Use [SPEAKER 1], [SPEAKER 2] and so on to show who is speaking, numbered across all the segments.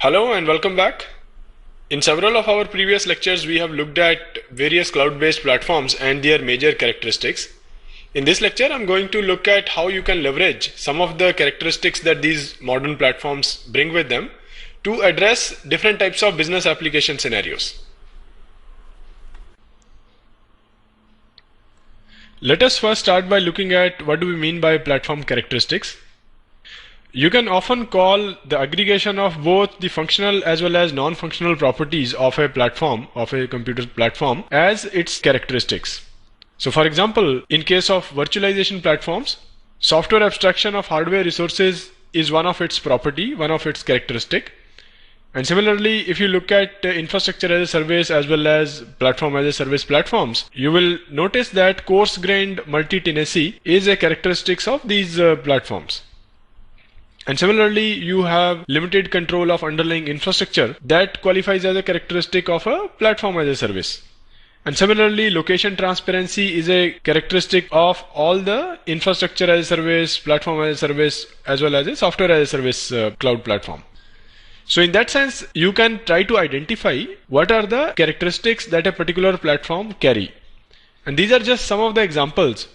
[SPEAKER 1] Hello and welcome back. In several of our previous lectures, we have looked at various cloud-based platforms and their major characteristics. In this lecture, I'm going to look at how you can leverage some of the characteristics that these modern platforms bring with them to address different types of business application scenarios. Let us first start by looking at what do we mean by platform characteristics. You can often call the aggregation of both the functional as well as non-functional properties of a platform, of a computer platform, as its characteristics. So for example, in case of virtualization platforms, software abstraction of hardware resources is one of its property, one of its characteristic. And similarly, if you look at infrastructure as a service as well as platform as a service platforms, you will notice that coarse-grained multi-tenancy is a characteristics of these platforms. And similarly, you have limited control of underlying infrastructure that qualifies as a characteristic of a platform as a service. And similarly, location transparency is a characteristic of all the infrastructure as a service, platform as a service, as well as a software as a service cloud platform. So in that sense, you can try to identify what are the characteristics that a particular platform carry. And these are just some of the examples.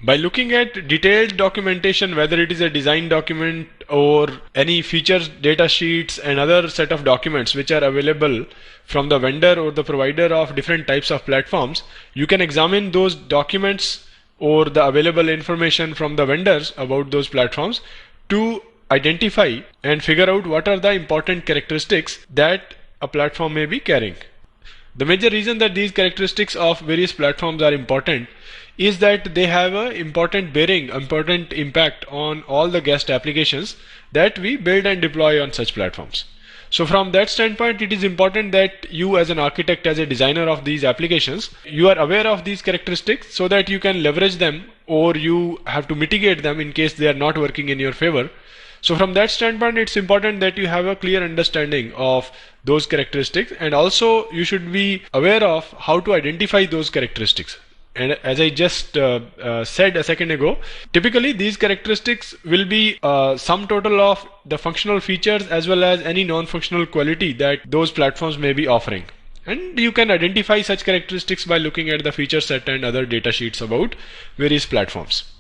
[SPEAKER 1] By looking at detailed documentation, whether it is a design document or any features data sheets and other set of documents which are available from the vendor or the provider of different types of platforms, you can examine those documents or the available information from the vendors about those platforms to identify and figure out what are the important characteristics that a platform may be carrying. The major reason that these characteristics of various platforms are important is that they have an important impact on all the guest applications that we build and deploy on such platforms. So from that standpoint, it is important that you as an architect, as a designer of these applications, you are aware of these characteristics so that you can leverage them or you have to mitigate them in case they are not working in your favor. So from that standpoint, it's important that you have a clear understanding of those characteristics, and also you should be aware of how to identify those characteristics. And as I just said a second ago, typically these characteristics will be sum total of the functional features as well as any non-functional quality that those platforms may be offering. And you can identify such characteristics by looking at the feature set and other data sheets about various platforms.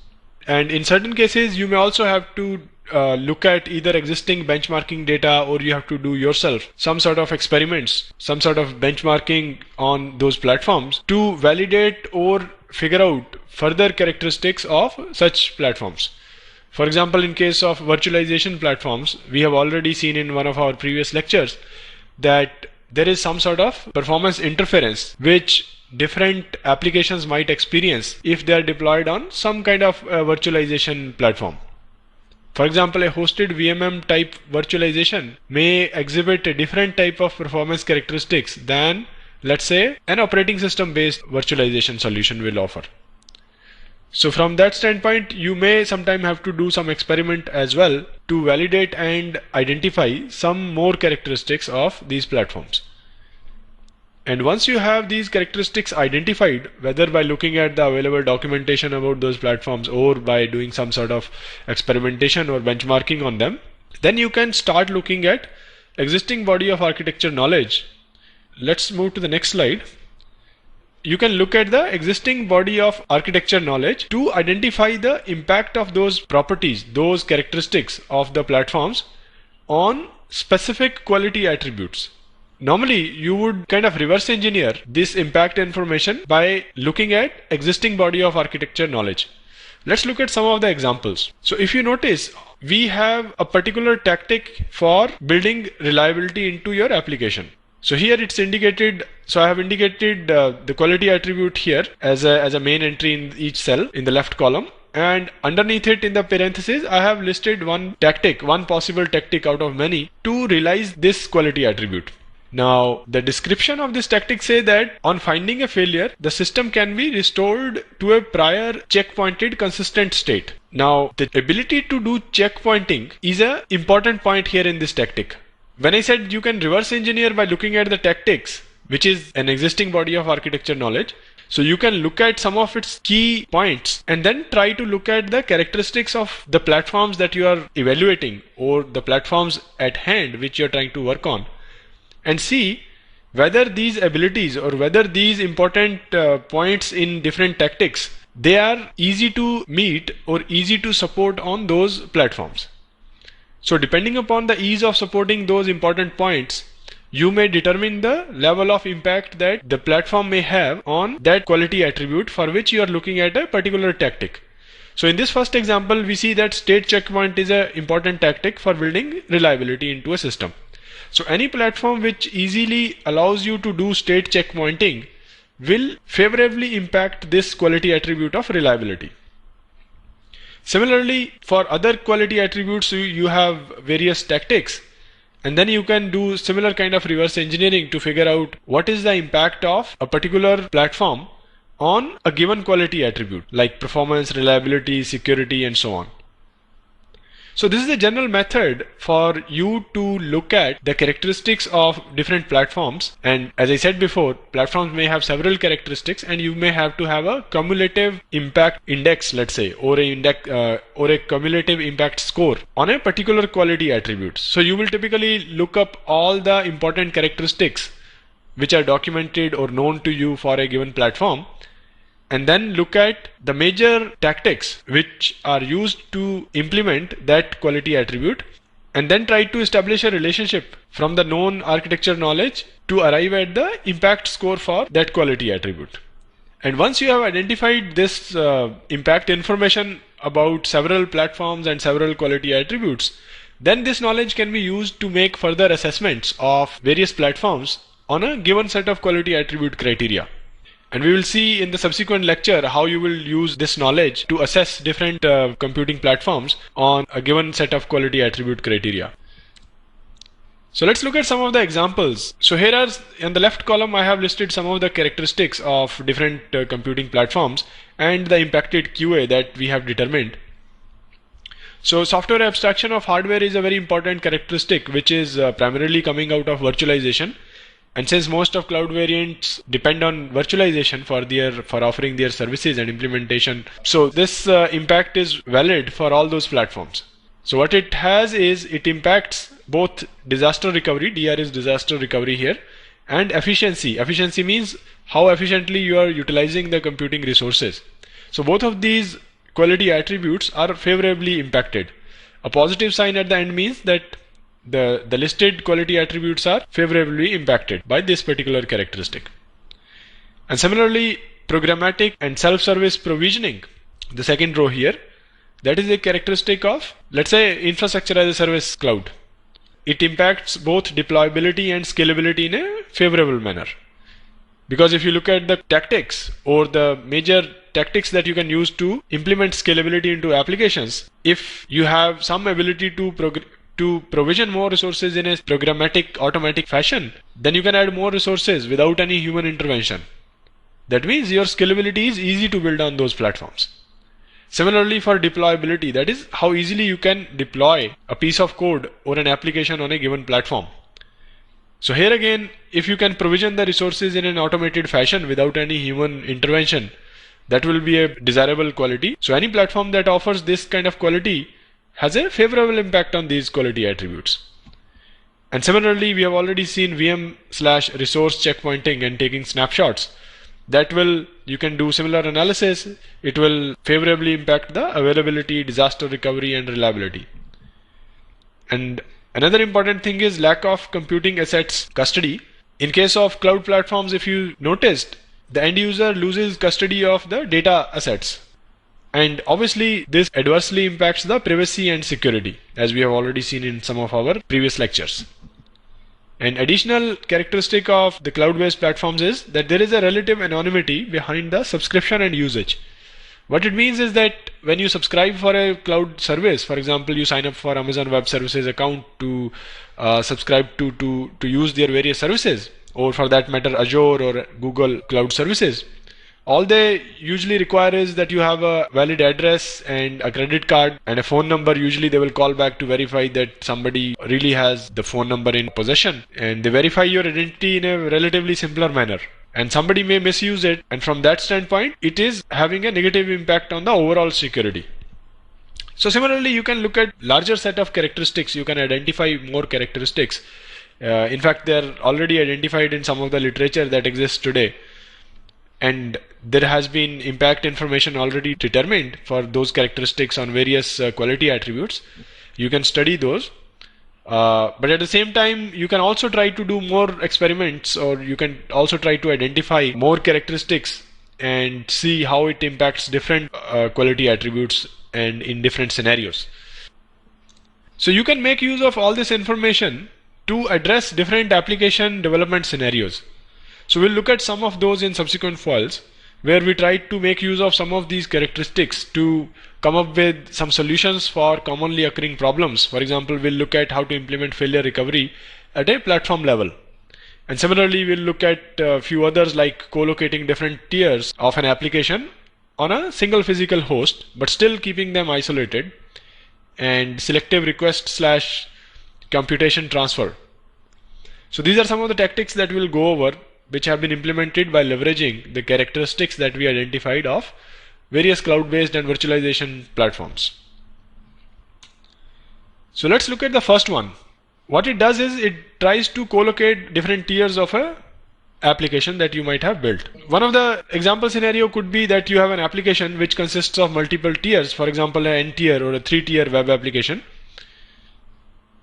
[SPEAKER 1] And in certain cases, you may also have to look at either existing benchmarking data, or you have to do yourself some sort of experiments, some sort of benchmarking on those platforms to validate or figure out further characteristics of such platforms. For example, in case of virtualization platforms, we have already seen in one of our previous lectures that there is some sort of performance interference which different applications might experience if they are deployed on some kind of virtualization platform. For example, a hosted VMM type virtualization may exhibit a different type of performance characteristics than, let's say, an operating system based virtualization solution will offer. So from that standpoint, you may sometime have to do some experiment as well to validate and identify some more characteristics of these platforms. And once you have these characteristics identified, whether by looking at the available documentation about those platforms or by doing some sort of experimentation or benchmarking on them, then you can start looking at existing body of architecture knowledge. Let's move to the next slide. You can look at the existing body of architecture knowledge to identify the impact of those properties, those characteristics of the platforms on specific quality attributes. Normally, you would kind of reverse engineer this impact information by looking at existing body of architecture knowledge. Let's look at some of the examples. So if you notice, we have a particular tactic for building reliability into your application. So here it's indicated, so I have indicated the quality attribute here as a main entry in each cell in the left column. And underneath it in the parentheses, I have listed one tactic, one possible tactic out of many to realize this quality attribute. Now, the description of this tactic says that on finding a failure, the system can be restored to a prior checkpointed consistent state. Now, the ability to do checkpointing is an important point here in this tactic. When I said you can reverse engineer by looking at the tactics, which is an existing body of architecture knowledge, So you can look at some of its key points and then try to look at the characteristics of the platforms that you are evaluating or the platforms at hand which you're trying to work on, and see whether these abilities or whether these important points in different tactics, they are easy to meet or easy to support on those platforms. So depending upon the ease of supporting those important points, you may determine the level of impact that the platform may have on that quality attribute for which you are looking at a particular tactic. So in this first example, we see that state checkpoint is an important tactic for building reliability into a system. So any platform which easily allows you to do state checkpointing will favorably impact this quality attribute of reliability. Similarly, for other quality attributes, you have various tactics, and then you can do similar kind of reverse engineering to figure out what is the impact of a particular platform on a given quality attribute like performance, reliability, security, and so on. So this is a general method for you to look at the characteristics of different platforms. And as I said before, platforms may have several characteristics, and you may have to have a cumulative impact index, let's say, or a cumulative impact score on a particular quality attribute. So you will typically look up all the important characteristics which are documented or known to you for a given platform, and then look at the major tactics which are used to implement that quality attribute, and then try to establish a relationship from the known architecture knowledge to arrive at the impact score for that quality attribute. And once you have identified this impact information about several platforms and several quality attributes, then this knowledge can be used to make further assessments of various platforms on a given set of quality attribute criteria. And we will see in the subsequent lecture how you will use this knowledge to assess different computing platforms on a given set of quality attribute criteria. So let's look at some of the examples. So here are, in the left column, I have listed some of the characteristics of different computing platforms and the impacted QA that we have determined. So software abstraction of hardware is a very important characteristic which is primarily coming out of virtualization. And since most of cloud variants depend on virtualization for offering their services and implementation, so this impact is valid for all those platforms. So what it has is it impacts both disaster recovery, DR is disaster recovery here, and efficiency. Efficiency means how efficiently you are utilizing the computing resources. So both of these quality attributes are favorably impacted. A positive sign at the end means that the listed quality attributes are favorably impacted by this particular characteristic. And similarly, programmatic and self-service provisioning, the second row here, that is a characteristic of, let's say, infrastructure as a service cloud. It impacts both deployability and scalability in a favorable manner. Because if you look at the tactics or the major tactics that you can use to implement scalability into applications, if you have some ability to provision more resources in a programmatic automatic fashion, then you can add more resources without any human intervention. That means your scalability is easy to build on those platforms. Similarly, for deployability, that is how easily you can deploy a piece of code or an application on a given platform. So here again, if you can provision the resources in an automated fashion without any human intervention, that will be a desirable quality. So any platform that offers this kind of quality has a favorable impact on these quality attributes. And similarly, we have already seen VM/resource checkpointing and taking snapshots. You can do similar analysis. It will favorably impact the availability, disaster recovery, and reliability. And another important thing is lack of computing assets custody. In case of cloud platforms, if you noticed, the end user loses custody of the data assets. And obviously, this adversely impacts the privacy and security, as we have already seen in some of our previous lectures. An additional characteristic of the cloud-based platforms is that there is a relative anonymity behind the subscription and usage. What it means is that when you subscribe for a cloud service, for example, you sign up for Amazon Web Services account to subscribe to use their various services, or for that matter, Azure or Google Cloud Services. All they usually require is that you have a valid address and a credit card and a phone number. Usually they will call back to verify that somebody really has the phone number in possession, and they verify your identity in a relatively simpler manner. and somebody may misuse it, and from that standpoint it is having a negative impact on the overall security. So similarly, you can look at larger set of characteristics. You can identify more characteristics. In fact, they are already identified in some of the literature that exists today, and there has been impact information already determined for those characteristics on various quality attributes. You can study those. But at the same time, you can also try to do more experiments, or you can also try to identify more characteristics and see how it impacts different quality attributes and in different scenarios. So you can make use of all this information to address different application development scenarios. So we'll look at some of those in subsequent files, where we try to make use of some of these characteristics to come up with some solutions for commonly occurring problems. For example, we'll look at how to implement failure recovery at a platform level. And similarly, we'll look at a few others, like co-locating different tiers of an application on a single physical host, but still keeping them isolated, and selective request / computation transfer. So these are some of the tactics that we'll go over, which have been implemented by leveraging the characteristics that we identified of various cloud-based and virtualization platforms. So let's look at the first one. What it does is it tries to co-locate different tiers of a application that you might have built. One of the example scenario could be that you have an application which consists of multiple tiers, for example, an N tier or a 3-tier web application.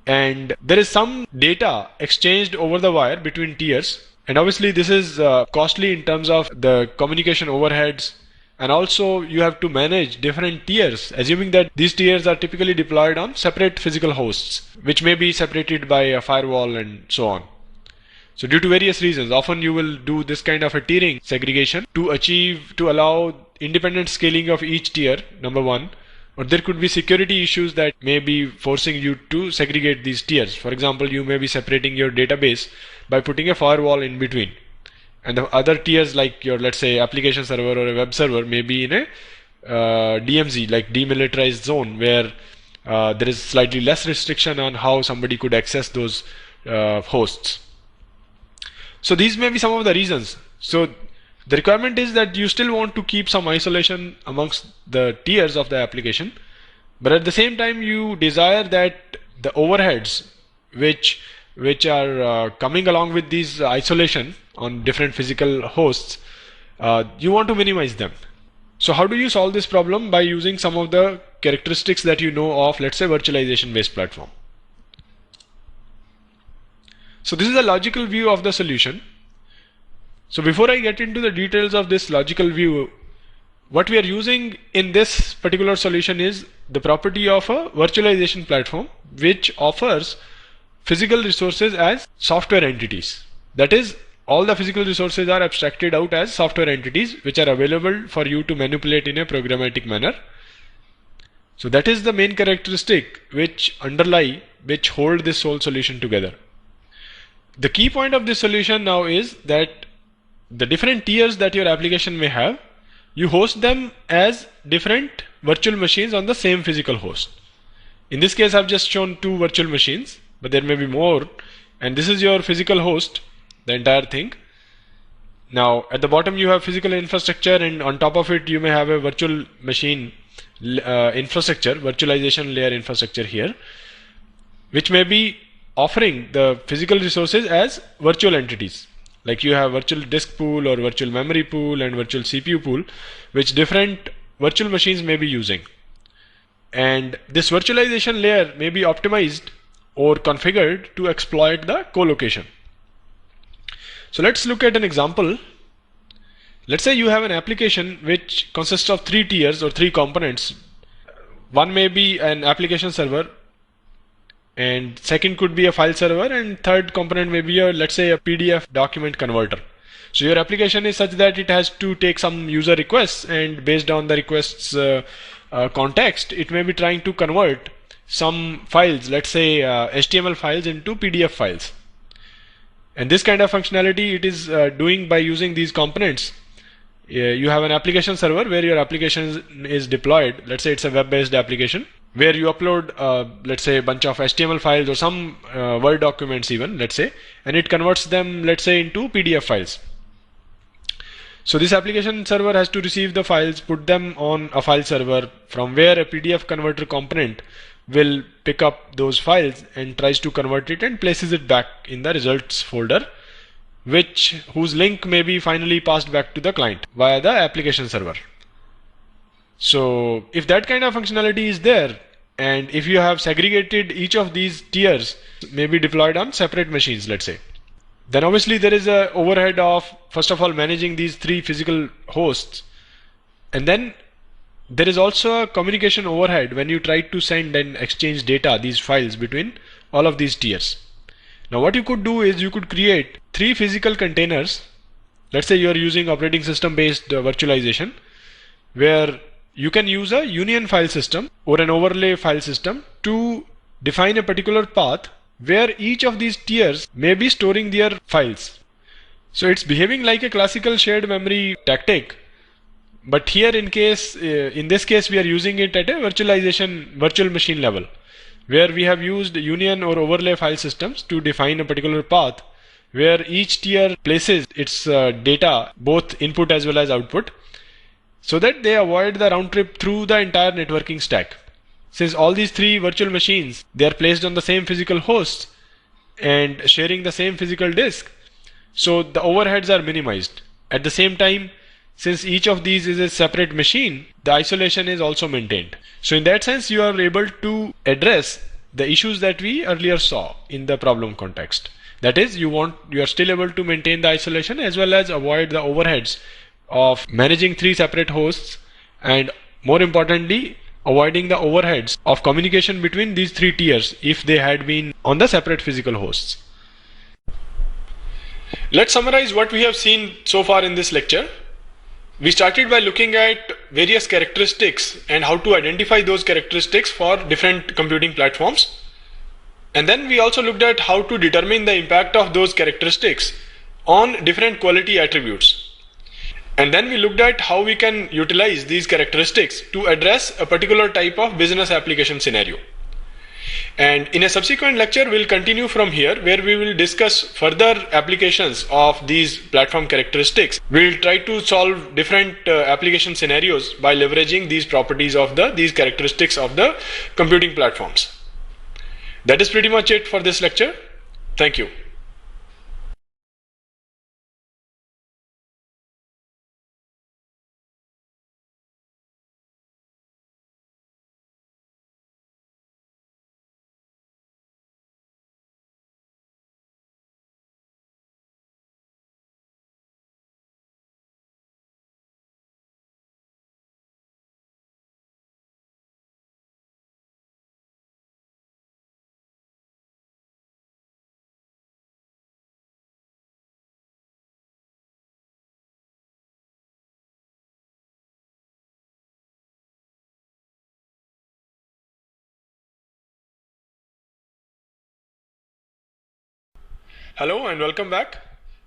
[SPEAKER 1] And there is some data exchanged over the wire between tiers. And obviously this is costly in terms of the communication overheads. And also you have to manage different tiers, assuming that these tiers are typically deployed on separate physical hosts, which may be separated by a firewall and so on. So due to various reasons, often you will do this kind of a tiering segregation to allow independent scaling of each tier, number one. Or there could be security issues that may be forcing you to segregate these tiers. For example, you may be separating your database by putting a firewall in between. And the other tiers, like your, let's say, application server or a web server, may be in a DMZ, like demilitarized zone, where there is slightly less restriction on how somebody could access those hosts. So these may be some of the reasons. So the requirement is that you still want to keep some isolation amongst the tiers of the application, but at the same time you desire that the overheads which are coming along with these isolation on different physical hosts, you want to minimize them. So how do you solve this problem? By using some of the characteristics that you know of, let's say, virtualization based platform. So this is a logical view of the solution. So before I get into the details of this logical view, what we are using in this particular solution is the property of a virtualization platform which offers physical resources as software entities. That is, all the physical resources are abstracted out as software entities which are available for you to manipulate in a programmatic manner. So that is the main characteristic which hold this whole solution together. The key point of this solution now is that the different tiers that your application may have, you host them as different virtual machines on the same physical host. In this case, I've just shown 2 virtual machines, but there may be more. And this is your physical host, the entire thing. Now, at the bottom, you have physical infrastructure, and on top of it, you may have a virtual machine infrastructure, virtualization layer infrastructure here, which may be offering the physical resources as virtual entities. Like you have virtual disk pool or virtual memory pool and virtual CPU pool, which different virtual machines may be using. And this virtualization layer may be optimized or configured to exploit the co-location. So let's look at an example. Let's say you have an application which consists of 3 tiers or 3 components. One may be an application server, and second could be a file server, and third component may be let's say a PDF document converter. So your application is such that it has to take some user requests, and based on the requests context, it may be trying to convert some files, let's say HTML files, into PDF files. And this kind of functionality it is doing by using these components. You have an application server where your application is deployed. Let's say it's a web-based application where you upload, let's say, a bunch of HTML files or some Word documents even, let's say, and it converts them, let's say, into PDF files. So this application server has to receive the files, put them on a file server from where a PDF converter component will pick up those files and tries to convert it and places it back in the results folder, whose link may be finally passed back to the client via the application server. So if that kind of functionality is there, and if you have segregated each of these tiers, maybe deployed on separate machines, let's say, then obviously there is a overhead of, first of all, managing these 3 physical hosts. And then there is also a communication overhead when you try to send and exchange data, these files between all of these tiers. Now what you could do is you could create 3 physical containers. Let's say you're using operating system based virtualization, where you can use a union file system or an overlay file system to define a particular path where each of these tiers may be storing their files. So it's behaving like a classical shared memory tactic, but here in this case we are using it at a virtual machine level, where we have used union or overlay file systems to define a particular path where each tier places its data, both input as well as output, so that they avoid the round trip through the entire networking stack. Since all these 3 virtual machines, they are placed on the same physical hosts and sharing the same physical disk, so the overheads are minimized. At the same time, since each of these is a separate machine, the isolation is also maintained. So in that sense, you are able to address the issues that we earlier saw in the problem context. That is, you are still able to maintain the isolation as well as avoid the overheads of managing 3 separate hosts, and more importantly, avoiding the overheads of communication between these 3 tiers if they had been on the separate physical hosts. Let's summarize what we have seen so far in this lecture. We started by looking at various characteristics and how to identify those characteristics for different computing platforms. And then we also looked at how to determine the impact of those characteristics on different quality attributes. And then we looked at how we can utilize these characteristics to address a particular type of business application scenario. And in a subsequent lecture, we'll continue from here, where we will discuss further applications of these platform characteristics. We'll try to solve different application scenarios by leveraging these properties of these characteristics of the computing platforms. That is pretty much it for this lecture. Thank you. Hello and welcome back.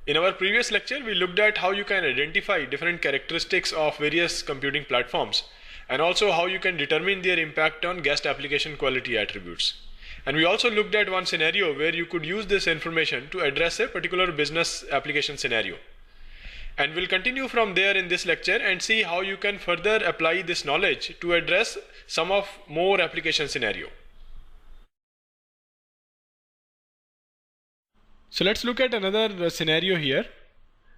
[SPEAKER 1] In our previous lecture, we looked at how you can identify different characteristics of various computing platforms, and also how you can determine their impact on guest application quality attributes. And we also looked at one scenario where you could use this information to address a particular business application scenario. And we'll continue from there in this lecture and see how you can further apply this knowledge to address some of more application scenario. So let's look at another scenario here.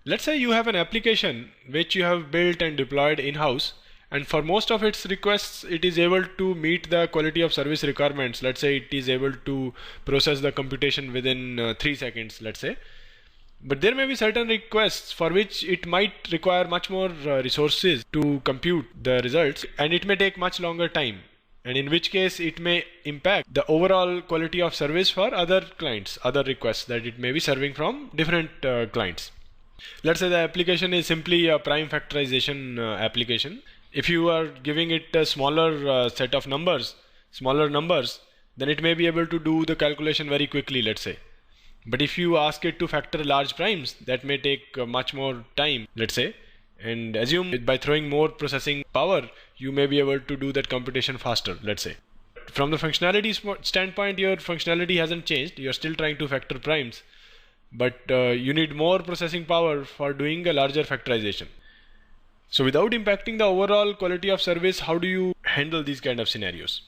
[SPEAKER 1] Let's say you have an application which you have built and deployed in-house, and for most of its requests it is able to meet the quality of service requirements. Let's say it is able to process the computation within 3 seconds, let's say. But there may be certain requests for which it might require much more resources to compute the results, and it may take much longer time, and in which case it may impact the overall quality of service for other clients, other requests that it may be serving from different clients. Let's say the application is simply a prime factorization application. If you are giving it a smaller set of smaller numbers, then it may be able to do the calculation very quickly, let's say. But if you ask it to factor large primes, that may take much more time, let's say, and assume by throwing more processing power, you may be able to do that computation faster, let's say. From the functionality standpoint, your functionality hasn't changed. You're still trying to factor primes, but you need more processing power for doing a larger factorization. So without impacting the overall quality of service, how do you handle these kind of scenarios?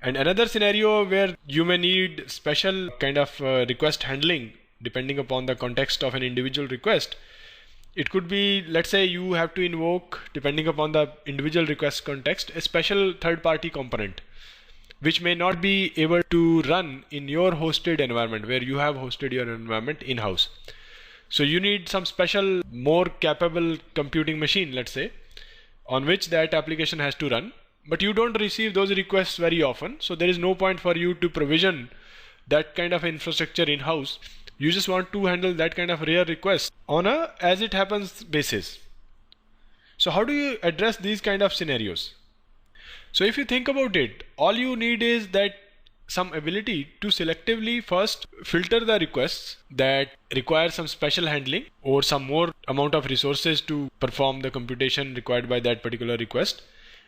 [SPEAKER 1] And another scenario where you may need special kind of request handling depending upon the context of an individual request. It could be, let's say you have to invoke, depending upon the individual request context, a special third-party component which may not be able to run in your hosted environment where you have hosted your environment in-house. So you need some special, more capable computing machine, let's say, on which that application has to run. But you don't receive those requests very often, so there is no point for you to provision that kind of infrastructure in-house. You just want to handle that kind of rare requests on a as it happens basis. So how do you address these kind of scenarios? So if you think about it, all you need is that some ability to selectively first filter the requests that require some special handling or some more amount of resources to perform the computation required by that particular request,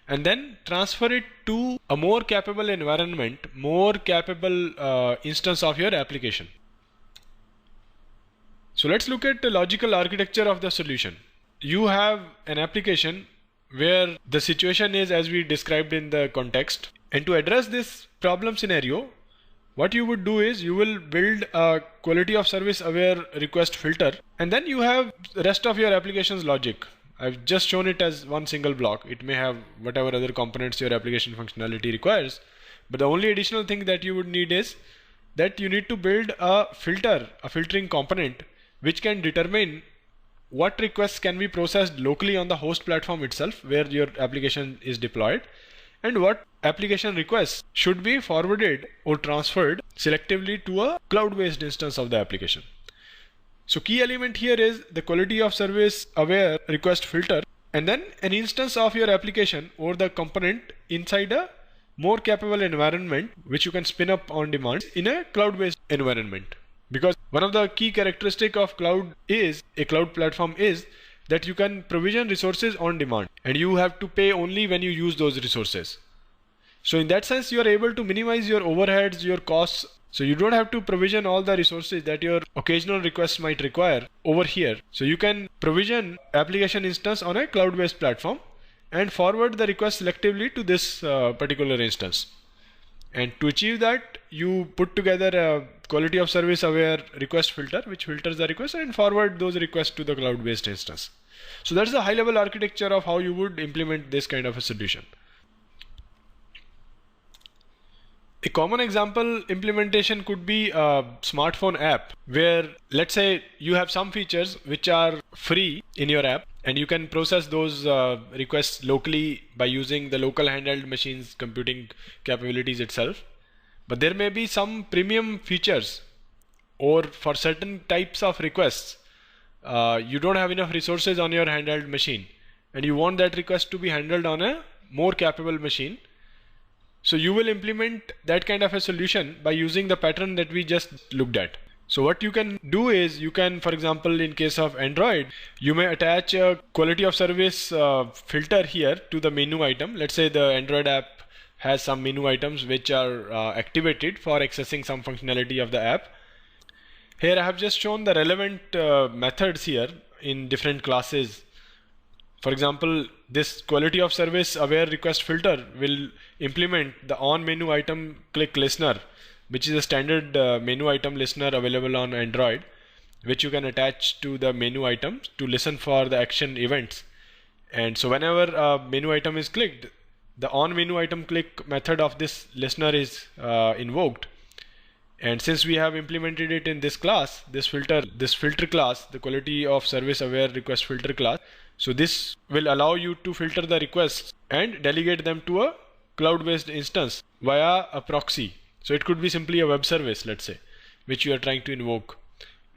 [SPEAKER 1] and then transfer it to a more capable environment, more capable instance of your application. So let's look at the logical architecture of the solution. You have an application where the situation is as we described in the context, and to address this problem scenario, what you would do is you will build a quality of service aware request filter, and then you have the rest of your application's logic. I've just shown it as one single block. It may have whatever other components your application functionality requires, but the only additional thing that you would need is that you need to build a filter, a filtering component which can determine what requests can be processed locally on the host platform itself where your application is deployed, and what application requests should be forwarded or transferred selectively to a cloud-based instance of the application. So key element here is the quality of service aware request filter, and then an instance of your application or the component inside a more capable environment which you can spin up on demand in a cloud-based environment. Because one of the key characteristic of cloud is a cloud platform is that you can provision resources on demand and you have to pay only when you use those resources. So in that sense, you are able to minimize your overheads, your costs. So you don't have to provision all the resources that your occasional requests might require over here. So you can provision application instance on a cloud-based platform and forward the request selectively to this particular instance. And to achieve that, you put together a quality of service aware request filter which filters the request and forward those requests to the cloud-based instance. So that's the high-level architecture of how you would implement this kind of a solution. A common example implementation could be a smartphone app where, let's say, you have some features which are free in your app and you can process those requests locally by using the local handheld machine's computing capabilities itself. But there may be some premium features, or for certain types of requests, you don't have enough resources on your handheld machine and you want that request to be handled on a more capable machine. So you will implement that kind of a solution by using the pattern that we just looked at. So what you can do is you can, for example, in case of Android, you may attach a quality of service filter here to the menu item. Let's say the Android app has some menu items which are activated for accessing some functionality of the app. Here I have just shown the relevant methods here in different classes. For example, this quality of service aware request filter will implement the on menu item click listener, which is a standard menu item listener available on Android, which you can attach to the menu item to listen for the action events. And so whenever a menu item is clicked, the on menu item click method of this listener is invoked. And since we have implemented it in this class, this filter class, the quality of service aware request filter class, so this will allow you to filter the requests and delegate them to a cloud-based instance via a proxy. So it could be simply a web service, let's say, which you are trying to invoke.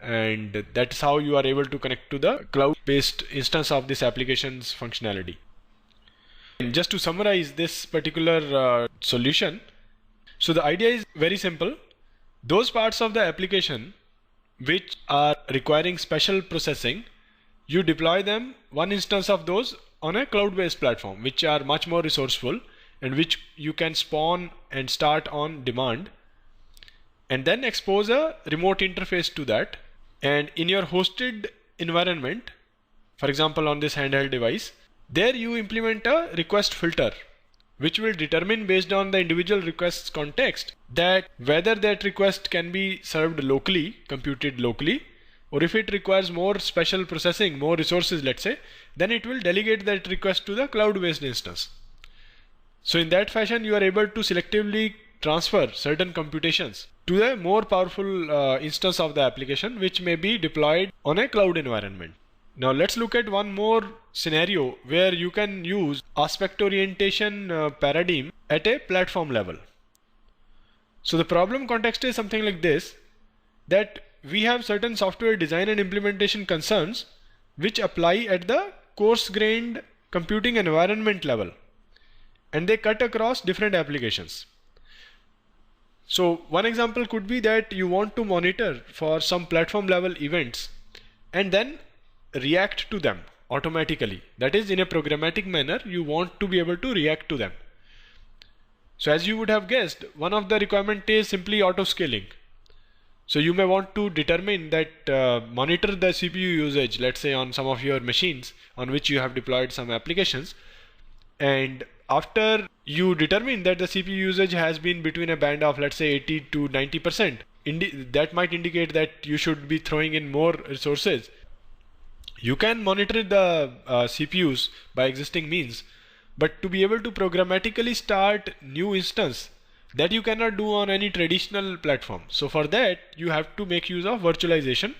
[SPEAKER 1] And that's how you are able to connect to the cloud-based instance of this application's functionality. And just to summarize this particular solution, so the idea is very simple. Those parts of the application which are requiring special processing, you deploy them, one instance of those, on a cloud-based platform, which are much more resourceful and which you can spawn and start on demand, and then expose a remote interface to that. And in your hosted environment, for example on this handheld device, there you implement a request filter which will determine based on the individual request's context that whether that request can be served locally, computed locally, or if it requires more special processing, more resources, let's say, then it will delegate that request to the cloud-based instance. So in that fashion, you are able to selectively transfer certain computations to a more powerful instance of the application, which may be deployed on a cloud environment. Now let's look at one more scenario where you can use aspect orientation paradigm at a platform level. So the problem context is something like this, that we have certain software design and implementation concerns which apply at the coarse-grained computing environment level, and they cut across different applications. So one example could be that you want to monitor for some platform level events and then react to them automatically. That is, in a programmatic manner, you want to be able to react to them. So as you would have guessed, one of the requirement is simply auto scaling. So you may want to determine that monitor the CPU usage, let's say on some of your machines on which you have deployed some applications, and after you determine that the CPU usage has been between a band of, let's say, 80 to 90%, that might indicate that you should be throwing in more resources. You can monitor the CPUs by existing means, but to be able to programmatically start new instance, that you cannot do on any traditional platform. So for that, you have to make use of virtualization,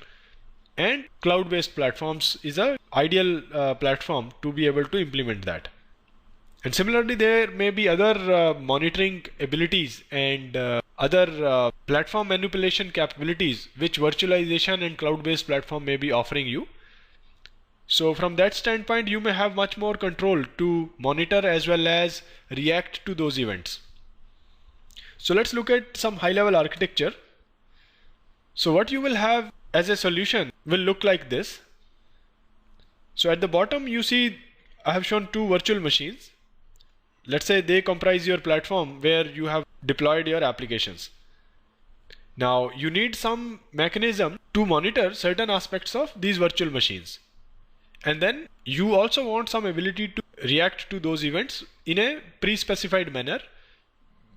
[SPEAKER 1] and cloud-based platforms is an ideal platform to be able to implement that. And similarly, there may be other monitoring abilities and other platform manipulation capabilities which virtualization and cloud-based platform may be offering you. So from that standpoint, you may have much more control to monitor as well as react to those events. So let's look at some high-level architecture. So what you will have as a solution will look like this. So at the bottom, you see I have shown two virtual machines. Let's say they comprise your platform where you have deployed your applications. Now you need some mechanism to monitor certain aspects of these virtual machines. And then you also want some ability to react to those events in a pre-specified manner.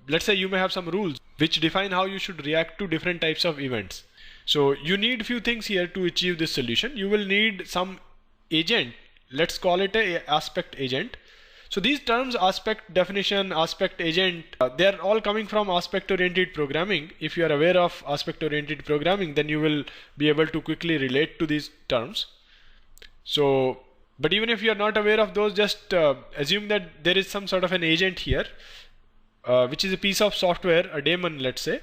[SPEAKER 1] Let's say you may have some rules which define how you should react to different types of events. So you need few things here to achieve this solution. You will need some agent. Let's call it a aspect agent. So these terms, aspect definition, aspect agent, they're all coming from aspect-oriented programming. If you are aware of aspect-oriented programming, then you will be able to quickly relate to these terms. So, but even if you are not aware of those, just assume that there is some sort of an agent here, which is a piece of software, a daemon, let's say,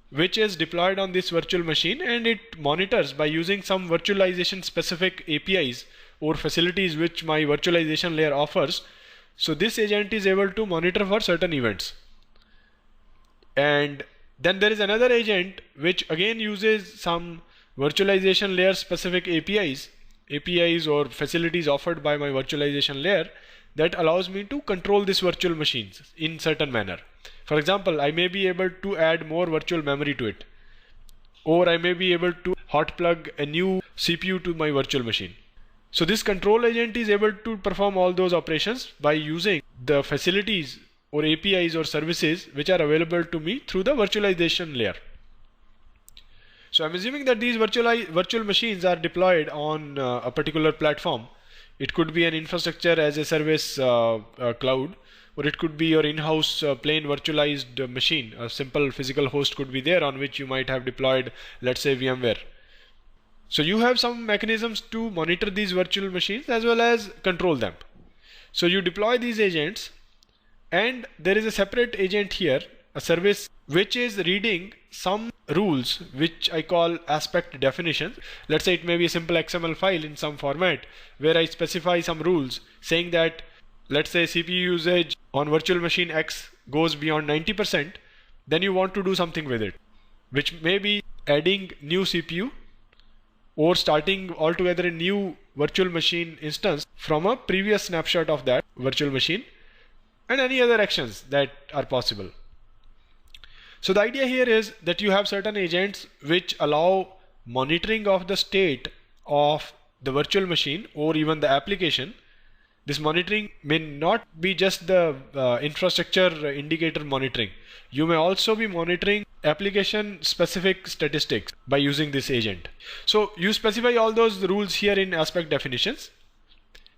[SPEAKER 1] which is deployed on this virtual machine, and it monitors by using some virtualization specific APIs or facilities which my virtualization layer offers. So this agent is able to monitor for certain events. And then there is another agent which again uses some virtualization layer specific APIs or facilities offered by my virtualization layer that allows me to control this virtual machines in certain manner. For example, I may be able to add more virtual memory to it, or I may be able to hot plug a new CPU to my virtual machine. So this control agent is able to perform all those operations by using the facilities or APIs or services which are available to me through the virtualization layer. So I'm assuming that these virtual machines are deployed on a particular platform. It could be an infrastructure as a service cloud, or it could be your in-house plain virtualized machine. A simple physical host could be there on which you might have deployed, let's say, VMware. So you have some mechanisms to monitor these virtual machines as well as control them. So you deploy these agents, and there is a separate agent here, a service which is reading some rules which I call aspect definitions. Let's say it may be a simple XML file in some format where I specify some rules saying that, let's say, CPU usage on virtual machine X goes beyond 90%, then you want to do something with it, which may be adding new CPU or starting altogether a new virtual machine instance from a previous snapshot of that virtual machine, and any other actions that are possible. So the idea here is that you have certain agents which allow monitoring of the state of the virtual machine or even the application, this monitoring may not be just the infrastructure indicator monitoring. You may also be monitoring application specific statistics by using this agent. So you specify all those rules here in aspect definitions.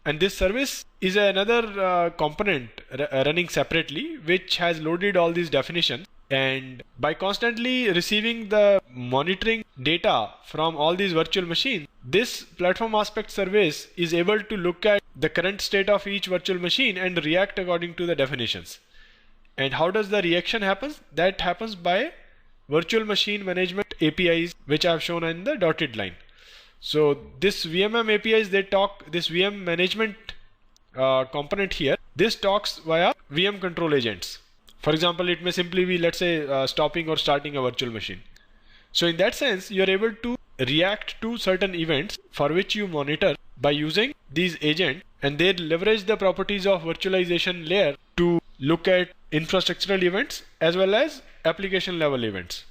[SPEAKER 1] And this service is another component running separately, which has loaded all these definitions. And by constantly receiving the monitoring data from all these virtual machines, this platform aspect service is able to look at the current state of each virtual machine and react according to the definitions. And how does the reaction happen? That happens by virtual machine management APIs, which I have shown in the dotted line. So this VMM APIs, this VM management component here, this talks via VM control agents. For example, it may simply be, let's say, stopping or starting a virtual machine. So in that sense, you are able to react to certain events for which you monitor by using these agents, and they leverage the properties of virtualization layer to look at infrastructural events as well as application level events.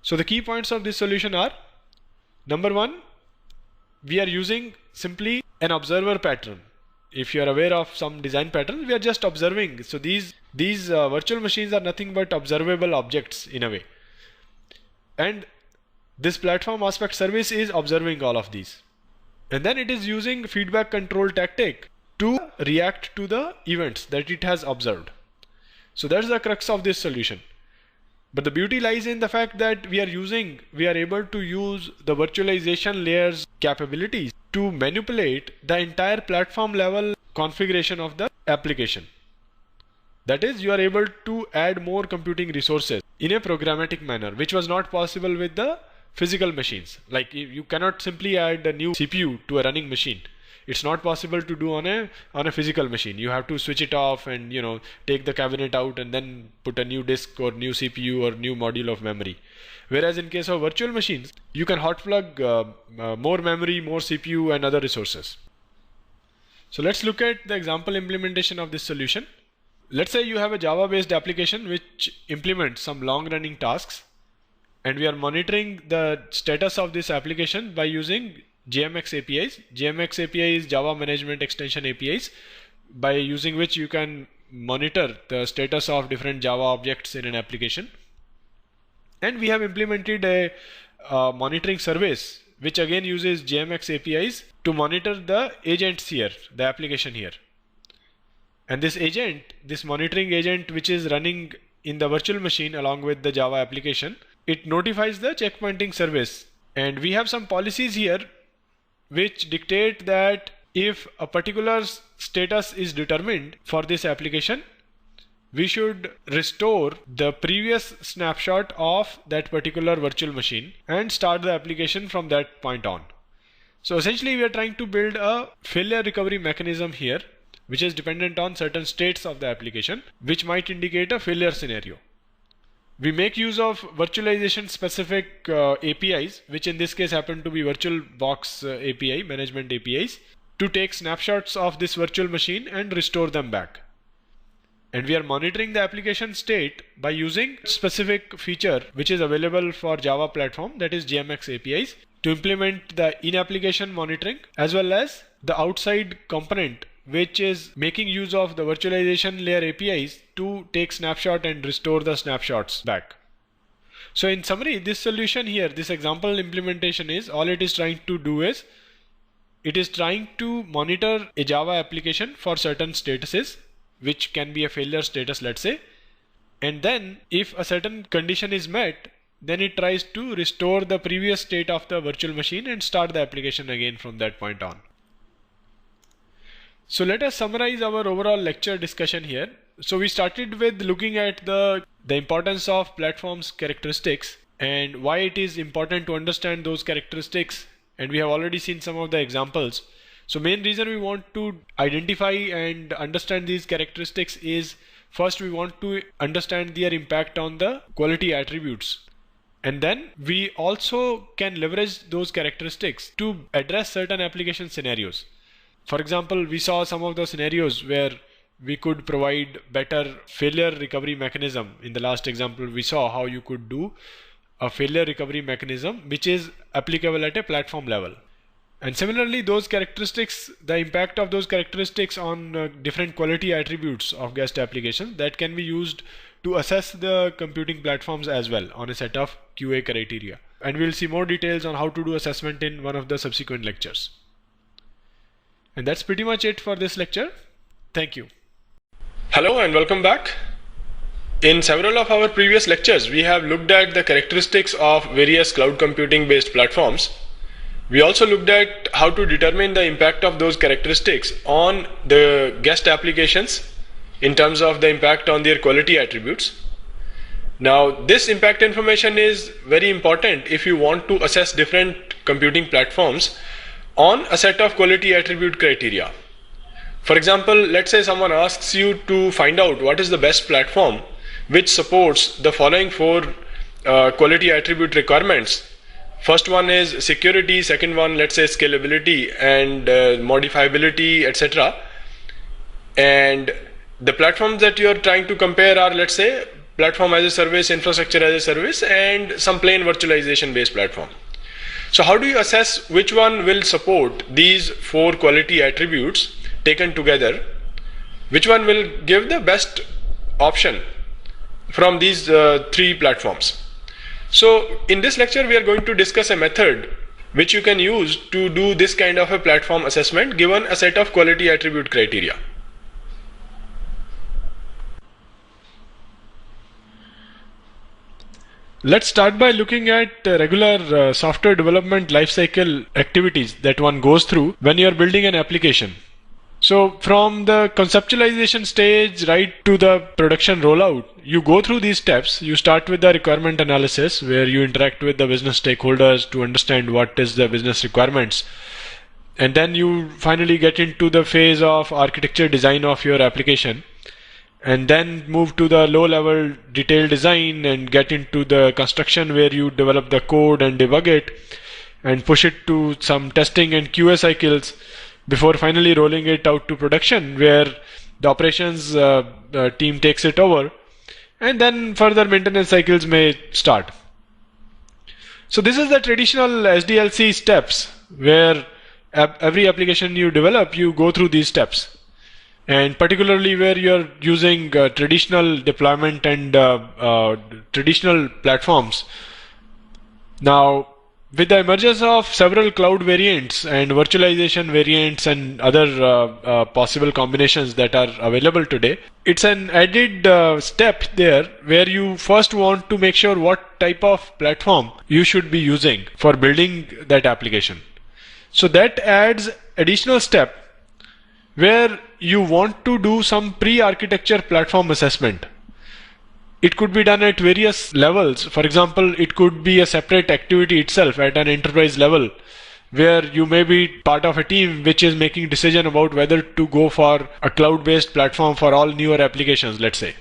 [SPEAKER 1] So the key points of this solution are: number one, we are using simply an observer pattern. If you are aware of some design patterns, we are just observing. So these virtual machines are nothing but observable objects in a way. And this platform aspect service is observing all of these. And then it is using feedback control tactic to react to the events that it has observed. So that's the crux of this solution. But the beauty lies in the fact that we are able to use the virtualization layer's capabilities to manipulate the entire platform level configuration of the application. That is, you are able to add more computing resources in a programmatic manner, which was not possible with the physical machines. Like, you cannot simply add a new CPU to a running machine. It's not possible to do on a physical machine. You have to switch it off and take the cabinet out and then put a new disk or new CPU or new module of memory. Whereas in case of virtual machines, you can hot plug more memory, more CPU and other resources. So let's look at the example implementation of this solution. Let's say you have a Java based application which implements some long running tasks, and we are monitoring the status of this application by using JMX APIs. JMX API is Java Management Extension APIs, by using which you can monitor the status of different Java objects in an application. And we have implemented a monitoring service which again uses JMX APIs to monitor the agents here, the application here. And this agent, this monitoring agent which is running in the virtual machine along with the Java application, it notifies the checkpointing service. And we have some policies here which dictate that if a particular status is determined for this application, we should restore the previous snapshot of that particular virtual machine and start the application from that point on. So essentially we are trying to build a failure recovery mechanism here, which is dependent on certain states of the application, which might indicate a failure scenario. We make use of virtualization specific APIs, which in this case happen to be VirtualBox API, management APIs, to take snapshots of this virtual machine and restore them back. And we are monitoring the application state by using specific feature which is available for Java platform, that is JMX APIs, to implement the in-application monitoring as well as the outside component which is making use of the virtualization layer APIs to take snapshot and restore the snapshots back. So in summary, this solution here, this example implementation is, all it is trying to do is, it is trying to monitor a Java application for certain statuses, which can be a failure status, let's say. And then if a certain condition is met, then it tries to restore the previous state of the virtual machine and start the application again from that point on. So let us summarize our overall lecture discussion here. So we started with looking at the importance of platform's characteristics and why it is important to understand those characteristics, and we have already seen some of the examples. So main reason we want to identify and understand these characteristics is, first we want to understand their impact on the quality attributes, and then we also can leverage those characteristics to address certain application scenarios. For example, we saw some of the scenarios where we could provide better failure recovery mechanism. In the last example, we saw how you could do a failure recovery mechanism which is applicable at a platform level. And similarly, those characteristics, the impact of those characteristics on different quality attributes of guest applications, that can be used to assess the computing platforms as well on a set of QA criteria. And we'll see more details on how to do assessment in one of the subsequent lectures. And that's pretty much it for this lecture. Thank you. Hello and welcome back. In several of our previous lectures, we have looked at the characteristics of various cloud computing based platforms. We also looked at how to determine the impact of those characteristics on the guest applications in terms of the impact on their quality attributes. Now, this impact information is very important if you want to assess different computing platforms on a set of quality attribute criteria. For example, let's say someone asks you to find out what is the best platform which supports the following four quality attribute requirements. First one is security, second one, let's say scalability and modifiability, etc. And the platforms that you're trying to compare are, let's say, platform as a service, infrastructure as a service, and some plain virtualization based platform. So how do you assess which one will support these four quality attributes taken together? Which one will give the best option from these three platforms? So in this lecture, we are going to discuss a method which you can use to do this kind of a platform assessment given a set of quality attribute criteria. Let's start by looking at regular software development lifecycle activities that one goes through when you are building an application. So from the conceptualization stage right to the production rollout, you go through these steps. You start with the requirement analysis where you interact with the business stakeholders to understand what is the business requirements. And then you finally get into the phase of architecture design of your application. And then move to the low level detailed design and get into the construction where you develop the code and debug it and push it to some testing and QA cycles before finally rolling it out to production where the operations team takes it over, and then further maintenance cycles may start. So this is the traditional SDLC steps where every application you develop, you go through these steps. And particularly where you're using traditional deployment and traditional platforms. Now, with the emergence of several cloud variants and virtualization variants and other possible combinations that are available today, it's an added step there where you first want to make sure what type of platform you should be using for building that application. So that adds additional step where you want to do some pre-architecture platform assessment. It could be done at various levels. For example, it could be a separate activity itself at an enterprise level where you may be part of a team which is making decision about whether to go for a cloud-based platform for all newer applications, let's say.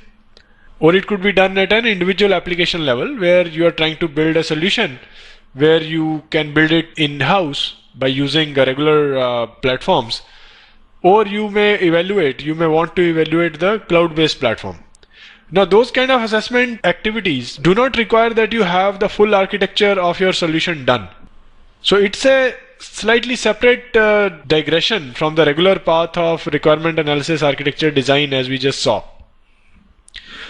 [SPEAKER 1] Or it could be done at an individual application level where you are trying to build a solution where you can build it in-house by using regular platforms. Or you may want to evaluate the cloud-based platform. Now, those kind of assessment activities do not require that you have the full architecture of your solution done. So it's a slightly separate digression from the regular path of requirement analysis, architecture design as we just saw.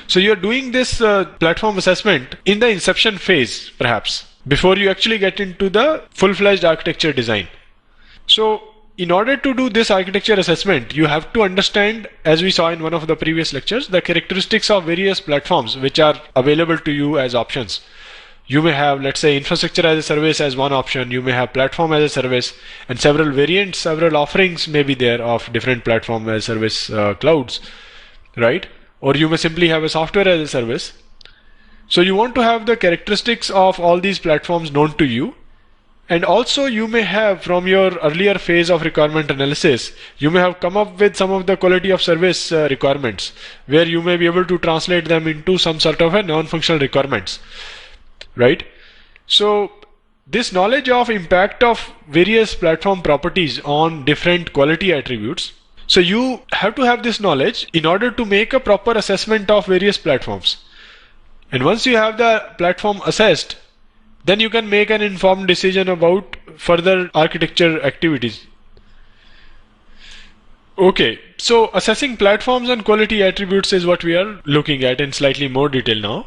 [SPEAKER 1] So you're doing this platform assessment in the inception phase, perhaps, before you actually get into the full-fledged architecture design. So in order to do this architecture assessment, you have to understand, as we saw in one of the previous lectures, the characteristics of various platforms which are available to you as options. You may have, let's say, infrastructure as a service as one option. You may have platform as a service, and several variants, several offerings may be there of different platform as a service clouds, right? Or you may simply have a software as a service. So you want to have the characteristics of all these platforms known to you. And also you may have, from your earlier phase of requirement analysis, you may have come up with some of the quality of service requirements where you may be able to translate them into some sort of a non-functional requirements, right? So this knowledge of impact of various platform properties on different quality attributes. So you have to have this knowledge in order to make a proper assessment of various platforms. And once you have the platform assessed, then you can make an informed decision about further architecture activities. Okay, so assessing platforms and quality attributes is what we are looking at in slightly more detail now.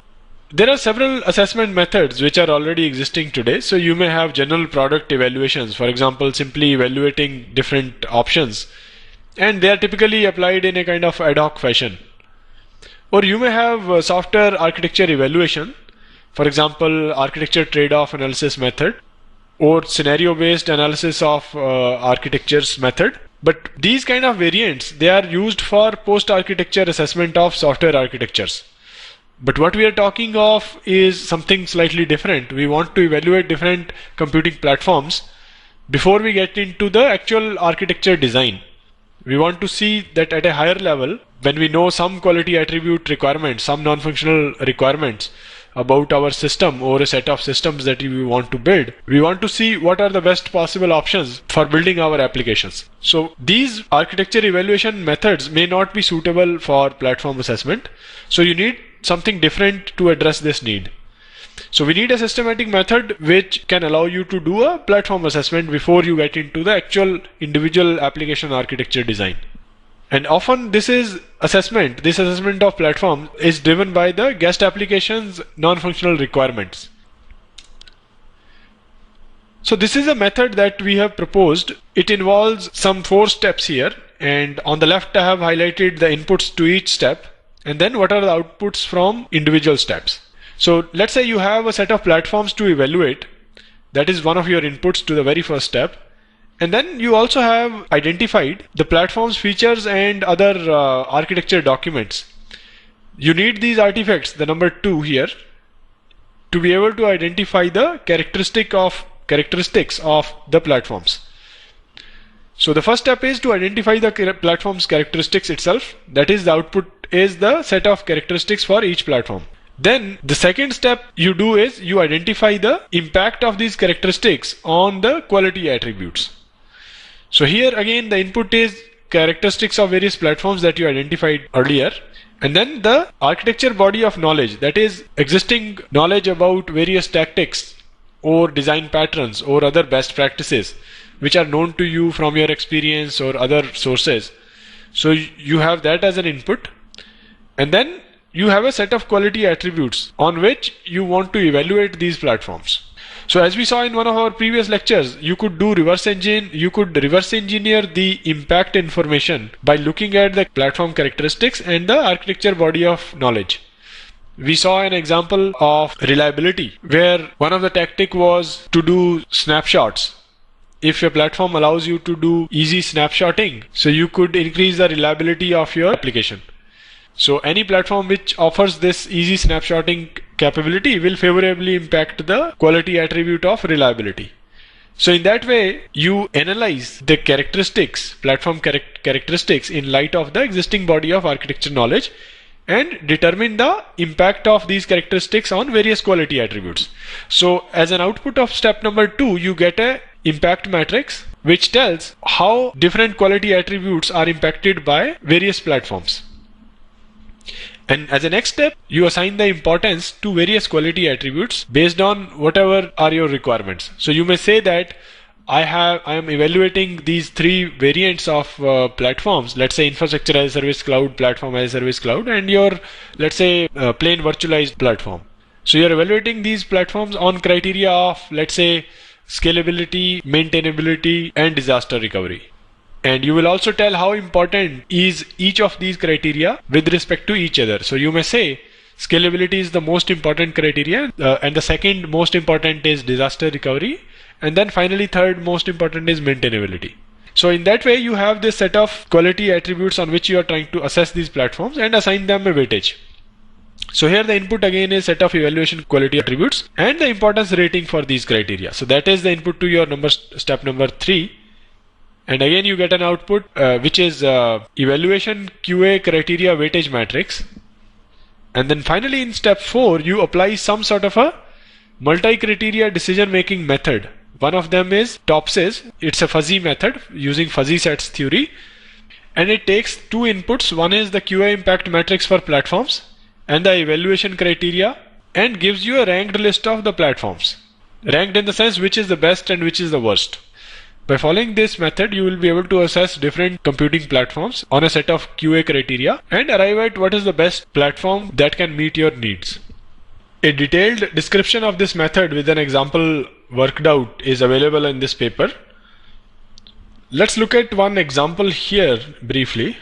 [SPEAKER 1] There are several assessment methods which are already existing today. So you may have general product evaluations, for example, simply evaluating different options, and they are typically applied in a kind of ad hoc fashion. Or you may have software architecture evaluation, for example, architecture trade-off analysis method, or scenario-based analysis of architectures method. But these kind of variants, they are used for post-architecture assessment of software architectures. But what we are talking of is something slightly different. We want to evaluate different computing platforms before we get into the actual architecture design. We want to see that at a higher level, when we know some quality attribute requirements, some non-functional requirements about our system or a set of systems that we want to build, we want to see what are the best possible options for building our applications. So these architecture evaluation methods may not be suitable for platform assessment. So you need something different to address this need. So we need a systematic method which can allow you to do a platform assessment before you get into the actual individual application architecture design. And often this assessment of platform is driven by the guest application's non-functional requirements. So this is a method that we have proposed. It involves some 4 steps here, and on the left I have highlighted the inputs to each step, and then what are the outputs from individual steps. So let's say you have a set of platforms to evaluate. That is one of your inputs to the very first step. And then you also have identified the platform's features and other architecture documents. You need these artifacts, the number 2 here, to be able to identify the characteristics of the platforms. So the first step is to identify the platform's characteristics itself. That is, the output is the set of characteristics for each platform. Then the second step you do is you identify the impact of these characteristics on the quality attributes. So here again the input is characteristics of various platforms that you identified earlier, and then the architecture body of knowledge, that is existing knowledge about various tactics or design patterns or other best practices which are known to you from your experience or other sources. So you have that as an input, and then you have a set of quality attributes on which you want to evaluate these platforms. So as we saw in one of our previous lectures, you could reverse engineer the impact information by looking at the platform characteristics and the architecture body of knowledge. We saw an example of reliability where one of the tactics was to do snapshots. If your platform allows you to do easy snapshotting, so you could increase the reliability of your application. So any platform which offers this easy snapshotting capability will favorably impact the quality attribute of reliability. So in that way, you analyze the platform characteristics in light of the existing body of architecture knowledge and determine the impact of these characteristics on various quality attributes. So as an output of step number 2, you get a impact matrix which tells how different quality attributes are impacted by various platforms. And as a next step, you assign the importance to various quality attributes based on whatever are your requirements. So you may say that I am evaluating these 3 variants of platforms, let's say infrastructure as a service cloud, platform as a service cloud, and your, let's say, plain virtualized platform. So you're evaluating these platforms on criteria of, let's say, scalability, maintainability, and disaster recovery. And you will also tell how important is each of these criteria with respect to each other. So you may say scalability is the most important criteria, and the second most important is disaster recovery, and then finally third most important is maintainability. So in that way you have this set of quality attributes on which you are trying to assess these platforms and assign them a weightage. So here the input again is set of evaluation quality attributes and the importance rating for these criteria. So that is the input to your step number 3. And again you get an output which is evaluation QA criteria weightage matrix. And then finally in step 4 you apply some sort of a multi-criteria decision making method. One of them is TOPSIS. It's a fuzzy method using fuzzy sets theory, and it takes 2 inputs. One is the QA impact matrix for platforms and the evaluation criteria, and gives you a ranked list of the platforms. Ranked in the sense which is the best and which is the worst. By following this method, you will be able to assess different computing platforms on a set of QA criteria and arrive at what is the best platform that can meet your needs. A detailed description of this method with an example worked out is available in this paper. Let's look at one example here briefly.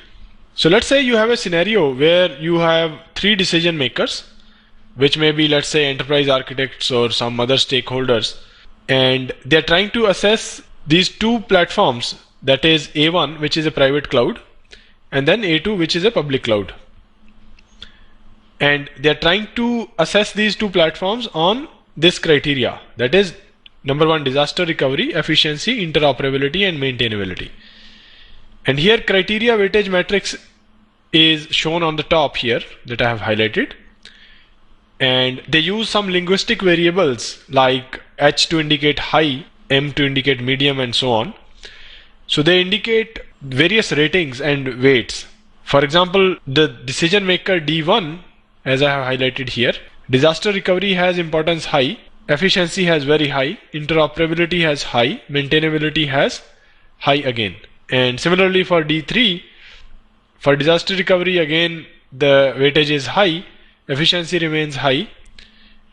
[SPEAKER 1] So let's say you have a scenario where you have three decision makers, which may be, let's say, enterprise architects or some other stakeholders, and they're trying to assess these two platforms, that is A1, which is a private cloud, and then A2, which is a public cloud. And they're trying to assess these two platforms on this criteria, that is number one, disaster recovery, efficiency, interoperability, and maintainability. And here criteria weightage matrix is shown on the top here that I have highlighted. And they use some linguistic variables like H to indicate high, M to indicate medium, and so on. So they indicate various ratings and weights. For example, the decision maker D1, as I have highlighted here, disaster recovery has importance high, efficiency has very high, interoperability has high, maintainability has high again. And similarly for D3, for disaster recovery again the weightage is high, efficiency remains high,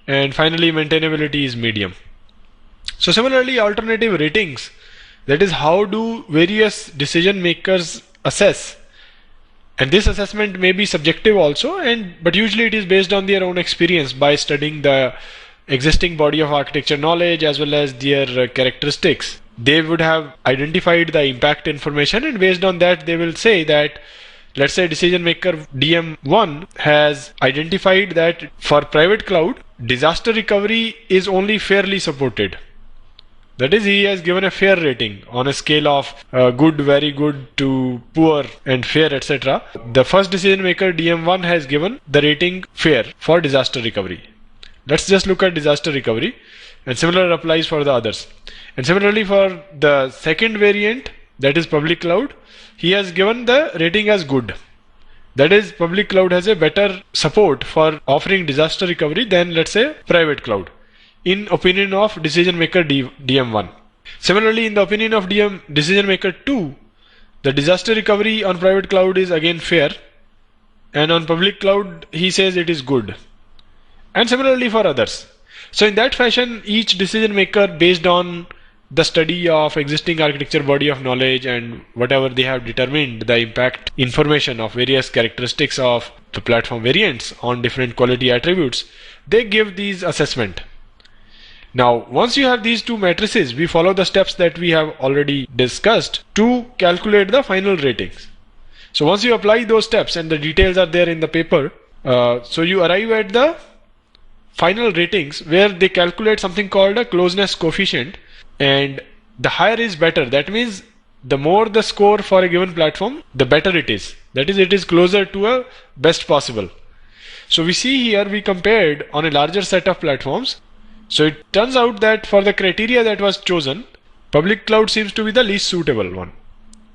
[SPEAKER 1] and finally maintainability is medium. So similarly, alternative ratings, that is how do various decision makers assess, and this assessment may be subjective also, but usually it is based on their own experience by studying the existing body of architecture knowledge as well as their characteristics. They would have identified the impact information, and based on that they will say that, let's say decision maker DM1 has identified that for private cloud, disaster recovery is only fairly supported. That is, he has given a fair rating on a scale of good, very good to poor and fair, etc. The first decision maker DM1 has given the rating fair for disaster recovery. Let's just look at disaster recovery, and similar applies for the others. And similarly for the second variant, that is public cloud, he has given the rating as good. That is, public cloud has a better support for offering disaster recovery than, let's say, private cloud, in opinion of decision maker DM1. Similarly, in the opinion of decision maker 2, the disaster recovery on private cloud is again fair, and on public cloud he says it is good. And similarly for others. So in that fashion, each decision maker, based on the study of existing architecture body of knowledge and whatever they have determined the impact information of various characteristics of the platform variants on different quality attributes, they give these assessment. Now, once you have these two matrices, we follow the steps that we have already discussed to calculate the final ratings. So once you apply those steps, and the details are there in the paper, so you arrive at the final ratings where they calculate something called a closeness coefficient, and the higher is better. That means the more the score for a given platform, the better it is. That is, it is closer to a best possible. So we see here we compared on a larger set of platforms. So it turns out that for the criteria that was chosen, public cloud seems to be the least suitable one.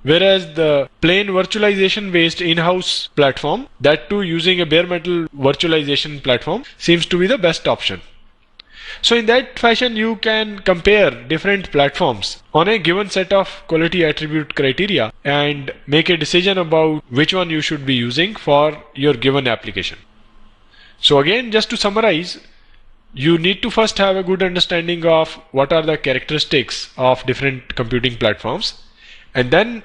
[SPEAKER 1] Whereas the plain virtualization based in-house platform, that too using a bare metal virtualization platform, seems to be the best option. So in that fashion, you can compare different platforms on a given set of quality attribute criteria and make a decision about which one you should be using for your given application. So again, just to summarize, you need to first have a good understanding of what are the characteristics of different computing platforms, and then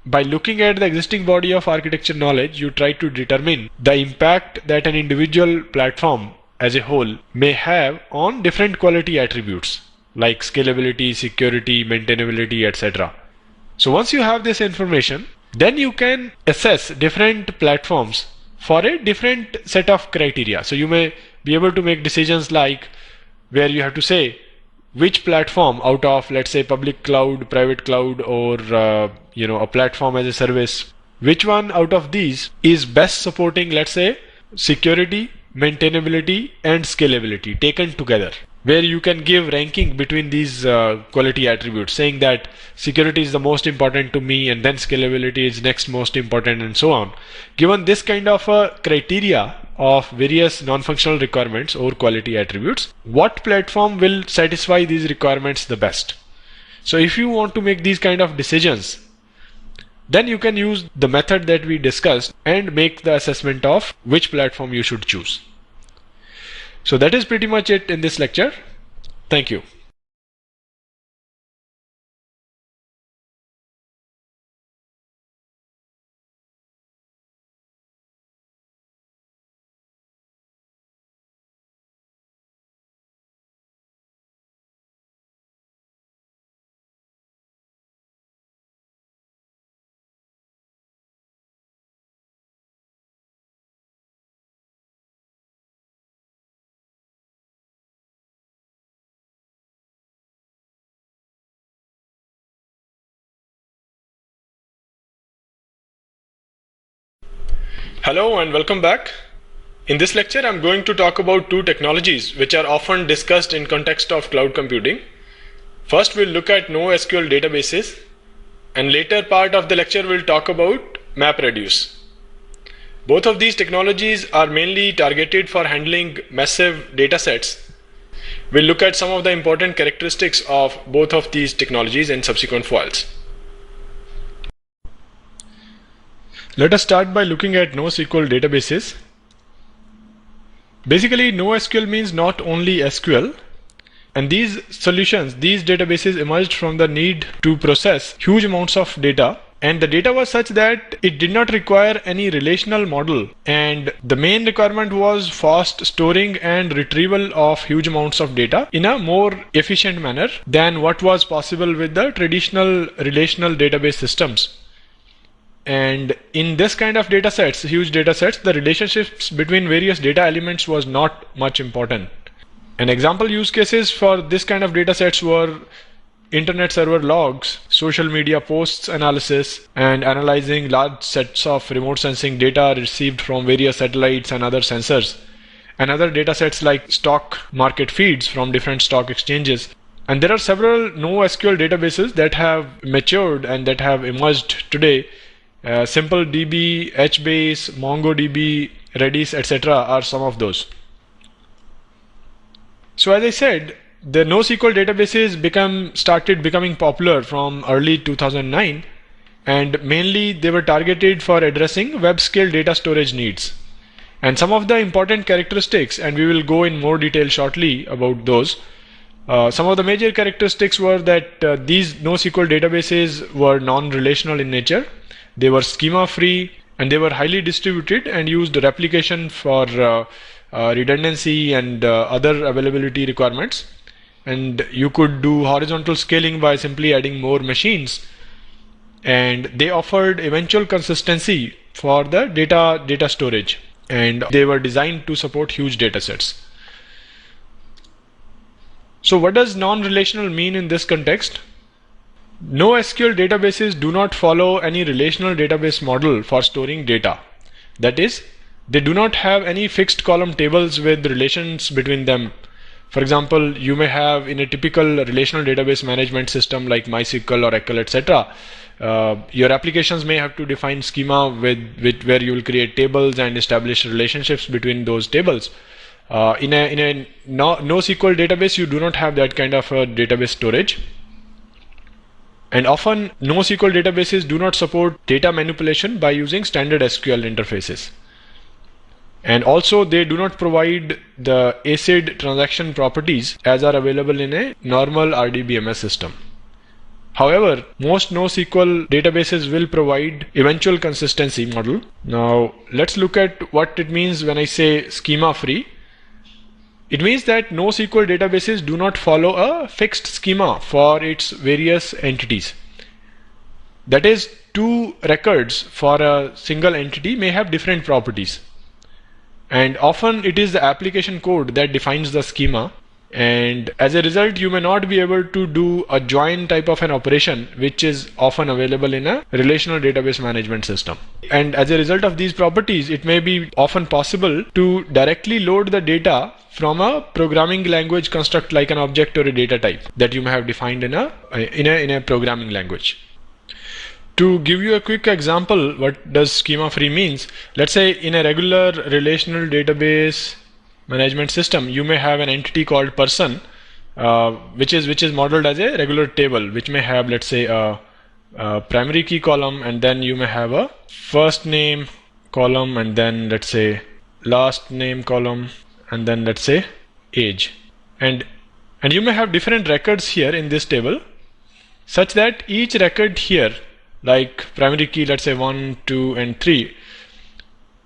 [SPEAKER 1] by looking at the existing body of architecture knowledge, you try to determine the impact that an individual platform as a whole may have on different quality attributes like scalability, security, maintainability, etc. So once you have this information, then you can assess different platforms for a different set of criteria. So you may be able to make decisions like where you have to say which platform out of, let's say, public cloud, private cloud, or a platform as a service, which one out of these is best supporting, let's say, security, maintainability, and scalability taken together, where you can give ranking between these quality attributes, saying that security is the most important to me and then scalability is next most important, and so on. Given this kind of a criteria, of various non-functional requirements or quality attributes, what platform will satisfy these requirements the best? So if you want to make these kind of decisions, then you can use the method that we discussed and make the assessment of which platform you should choose. So that is pretty much it in this lecture. Thank you. Hello and welcome back. In this lecture, I'm going to talk about two technologies which are often discussed in context of cloud computing. First, we'll look at NoSQL databases, and later part of the lecture we'll talk about MapReduce. Both of these technologies are mainly targeted for handling massive datasets. We'll look at some of the important characteristics of both of these technologies in subsequent files. Let us start by looking at NoSQL databases. Basically, NoSQL means not only SQL, and these solutions, these databases emerged from the need to process huge amounts of data, and the data was such that it did not require any relational model, and the main requirement was fast storing and retrieval of huge amounts of data in a more efficient manner than what was possible with the traditional relational database systems. And in this kind of data sets, huge data sets, the relationships between various data elements was not much important. And example use cases for this kind of data sets were internet server logs, social media posts analysis, and analyzing large sets of remote sensing data received from various satellites and other sensors, and other data sets like stock market feeds from different stock exchanges. And there are several NoSQL databases that have matured and that have emerged today. SimpleDB, HBase, MongoDB, Redis, etc. are some of those. So as I said, the NoSQL databases started becoming popular from early 2009, and mainly they were targeted for addressing web-scale data storage needs. And some of the important characteristics, and we will go in more detail shortly about those. Some of the major characteristics were that these NoSQL databases were non-relational in nature. They were schema-free, and they were highly distributed and used replication for redundancy and other availability requirements. And you could do horizontal scaling by simply adding more machines. And they offered eventual consistency for the data storage, and they were designed to support huge data sets. So what does non-relational mean in this context? NoSQL databases do not follow any relational database model for storing data. That is, they do not have any fixed column tables with relations between them. For example, you may have in a typical relational database management system like MySQL, Oracle, etc. Your applications may have to define schema where you will create tables and establish relationships between those tables. In a NoSQL database, you do not have that kind of a database storage. And often NoSQL databases do not support data manipulation by using standard SQL interfaces. And also they do not provide the ACID transaction properties as are available in a normal RDBMS system. However, most NoSQL databases will provide eventual consistency model. Now let's look at what it means when I say schema free. It means that NoSQL databases do not follow a fixed schema for its various entities. That is, two records for a single entity may have different properties. And often it is the application code that defines the schema. And as a result, you may not be able to do a join type of an operation, which is often available in a relational database management system. And as a result of these properties, it may be often possible to directly load the data from a programming language construct like an object or a data type that you may have defined in a programming language. To give you a quick example, what does schema free means? Let's say in a regular relational database management system, you may have an entity called person, which is modeled as a regular table, which may have, let's say, a primary key column, and then you may have a first name column, and then let's say last name column, and then let's say age, and you may have different records here in this table, such that each record here, like primary key, let's say 1, 2, and 3,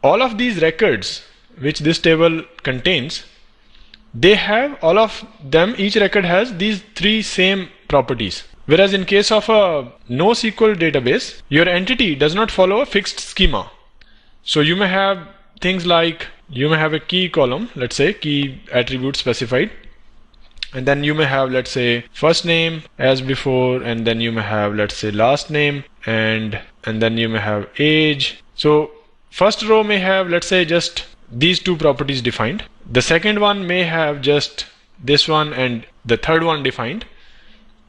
[SPEAKER 1] all of these records which this table contains, they have all of them, each record has these 3 same properties. Whereas in case of a NoSQL database, your entity does not follow a fixed schema. So you may have things like, you may have a key column, let's say key attribute specified, and then you may have, let's say, first name as before, and then you may have, let's say, last name, and then you may have age. So first row may have, let's say, just these 2 properties defined. The second one may have just this one and the third one defined.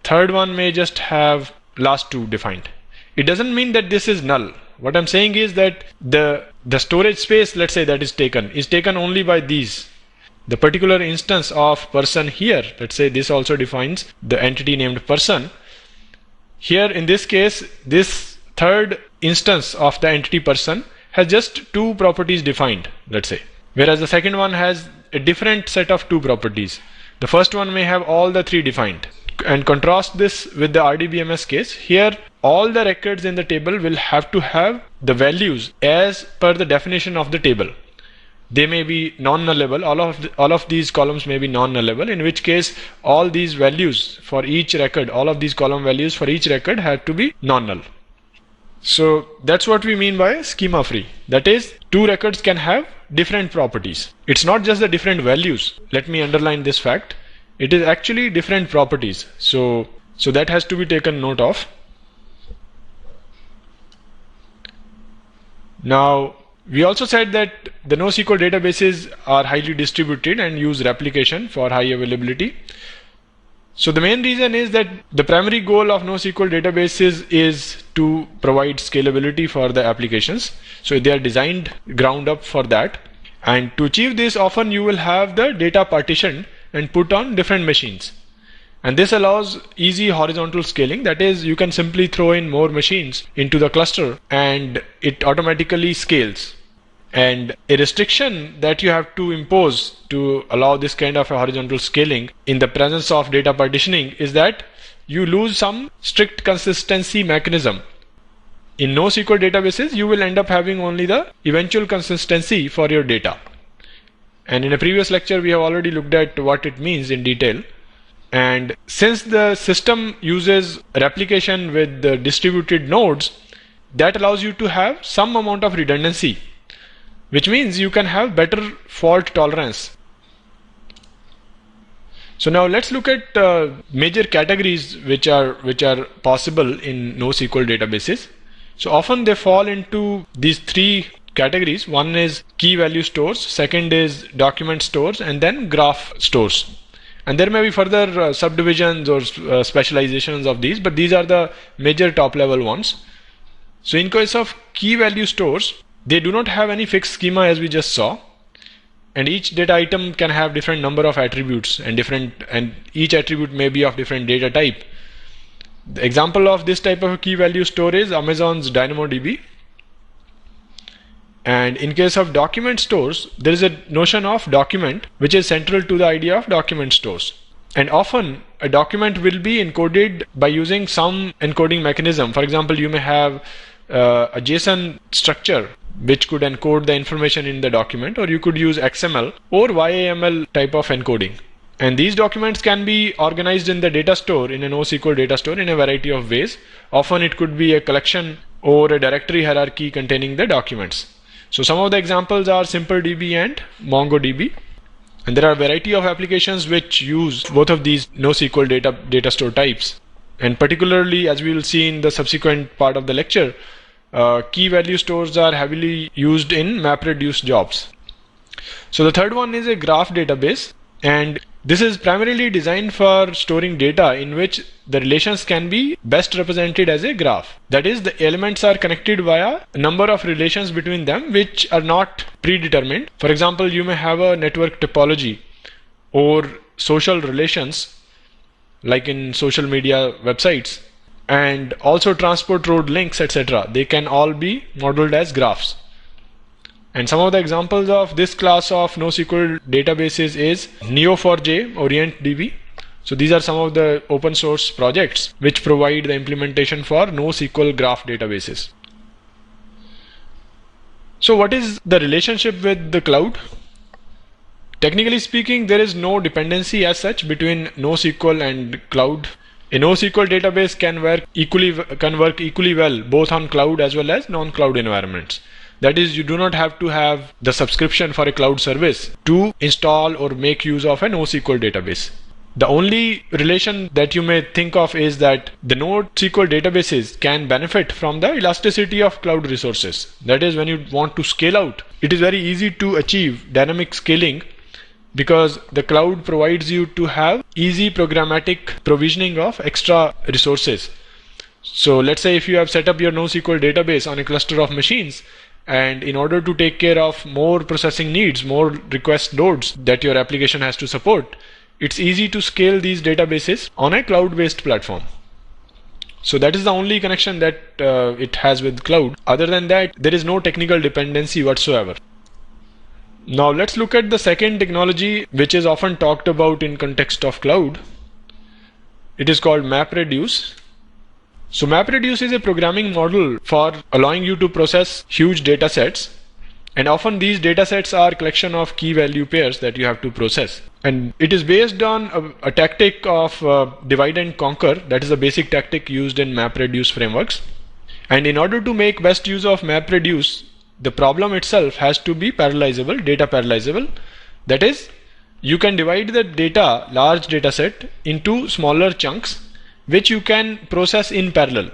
[SPEAKER 1] Third one may just have last 2 defined. It doesn't mean that this is null. What I'm saying is that the storage space, let's say, that is taken only by these. The particular instance of person here, let's say this also defines the entity named person. Here in this case, this third instance of the entity person has just 2 properties defined, let's say. Whereas the second one has a different set of 2 properties. The first one may have all the 3 defined. And contrast this with the RDBMS case. Here, all the records in the table will have to have the values as per the definition of the table. They may be non-nullable. All of these columns may be non-nullable, in which case all these values for each record, all of these column values for each record have to be non-null. So that's what we mean by schema free. That is, 2 records can have different properties. It's not just the different values. Let me underline this fact. It is actually different properties. So that has to be taken note of. Now, we also said that the NoSQL databases are highly distributed and use replication for high availability. So the main reason is that the primary goal of NoSQL databases is to provide scalability for the applications. So they are designed ground up for that. And to achieve this, often you will have the data partitioned and put on different machines. And this allows easy horizontal scaling. That is, you can simply throw in more machines into the cluster and it automatically scales. And a restriction that you have to impose to allow this kind of a horizontal scaling in the presence of data partitioning is that you lose some strict consistency mechanism. In NoSQL databases, you will end up having only the eventual consistency for your data. And in a previous lecture, we have already looked at what it means in detail. And since the system uses replication with the distributed nodes, that allows you to have some amount of redundancy, which means you can have better fault tolerance. So now let's look at major categories which are possible in NoSQL databases. So often they fall into these 3 categories. One is key value stores, second is document stores, and then graph stores. And there may be further subdivisions or specializations of these, but these are the major top level ones. So in case of key value stores, they do not have any fixed schema as we just saw, and each data item can have different number of attributes and each attribute may be of different data type. The example of this type of a key value store is Amazon's DynamoDB. And in case of document stores, there is a notion of document which is central to the idea of document stores. And often a document will be encoded by using some encoding mechanism. For example, you may have a JSON structure which could encode the information in the document, or you could use XML or YAML type of encoding. And these documents can be organized in the data store, in a NoSQL data store, in a variety of ways. Often it could be a collection or a directory hierarchy containing the documents. So some of the examples are SimpleDB and MongoDB. And there are a variety of applications which use both of these NoSQL data store types. And particularly, as we will see in the subsequent part of the lecture, key value stores are heavily used in MapReduce jobs. So the third one is a graph database, and This is primarily designed for storing data in which the relations can be best represented as a graph. That is, the elements are connected via a number of relations between them which are not predetermined. For example, you may have a network topology or social relations like in social media websites, and also transport road links, etc. They can all be modeled as graphs. And some of the examples of this class of NoSQL databases is Neo4j, OrientDB. So these are some of the open source projects which provide the implementation for NoSQL graph databases. So what is the relationship with the cloud? Technically speaking, there is no dependency as such between NoSQL and cloud. A NoSQL database can work equally well both on cloud as well as non-cloud environments. That is, you do not have to have the subscription for a cloud service to install or make use of a NoSQL database. The only relation that you may think of is that the NoSQL databases can benefit from the elasticity of cloud resources. That is, when you want to scale out, it is very easy to achieve dynamic scaling because the cloud provides you to have easy programmatic provisioning of extra resources. So let's say if you have set up your NoSQL database on a cluster of machines, and in order to take care of more processing needs, more request loads that your application has to support, it's easy to scale these databases on a cloud-based platform. So that is the only connection that it has with cloud. Other than that, there is no technical dependency whatsoever. Now let's look at the second technology which is often talked about in context of cloud. It is called MapReduce. So MapReduce is a programming model for allowing you to process huge data sets, and often these data sets are a collection of key value pairs that you have to process. And it is based on a tactic of divide and conquer. That is a basic tactic used in MapReduce frameworks. And in order to make best use of MapReduce, the problem itself has to be parallelizable, data parallelizable. That is, you can divide the data, large data set, into smaller chunks which you can process in parallel.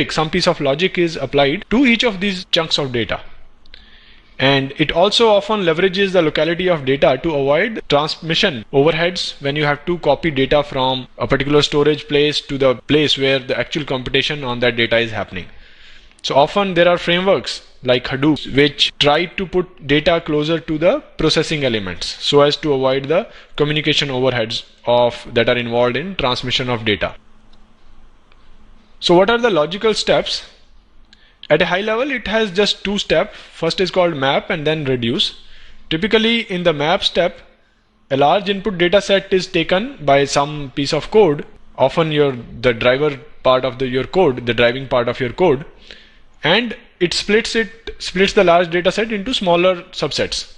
[SPEAKER 1] Some piece of logic is applied to each of these chunks of data. And it also often leverages the locality of data to avoid transmission overheads when you have to copy data from a particular storage place to the place where the actual computation on that data is happening. So often there are frameworks like Hadoop which try to put data closer to the processing elements so as to avoid the communication overheads that are involved in transmission of data. So what are the logical steps? At a high level, it has just two steps. First is called map and then reduce. Typically in the map step, a large input data set is taken by some piece of code, often the driver part of your code, the driving part of your code, and it splits the large data set into smaller subsets.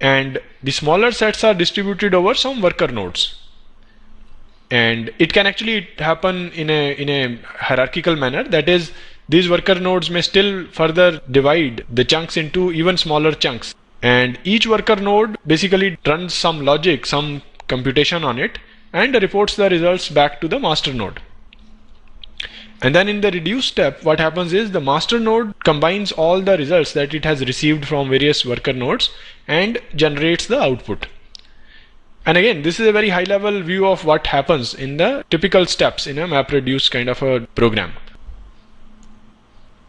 [SPEAKER 1] And the smaller sets are distributed over some worker nodes. And it can actually happen in a hierarchical manner. That is, these worker nodes may still further divide the chunks into even smaller chunks. And each worker node basically runs some logic, some computation on it, and reports the results back to the master node. And then in the reduce step, what happens is the master node combines all the results that it has received from various worker nodes and generates the output. And again, this is a very high level view of what happens in the typical steps in a MapReduce kind of a program.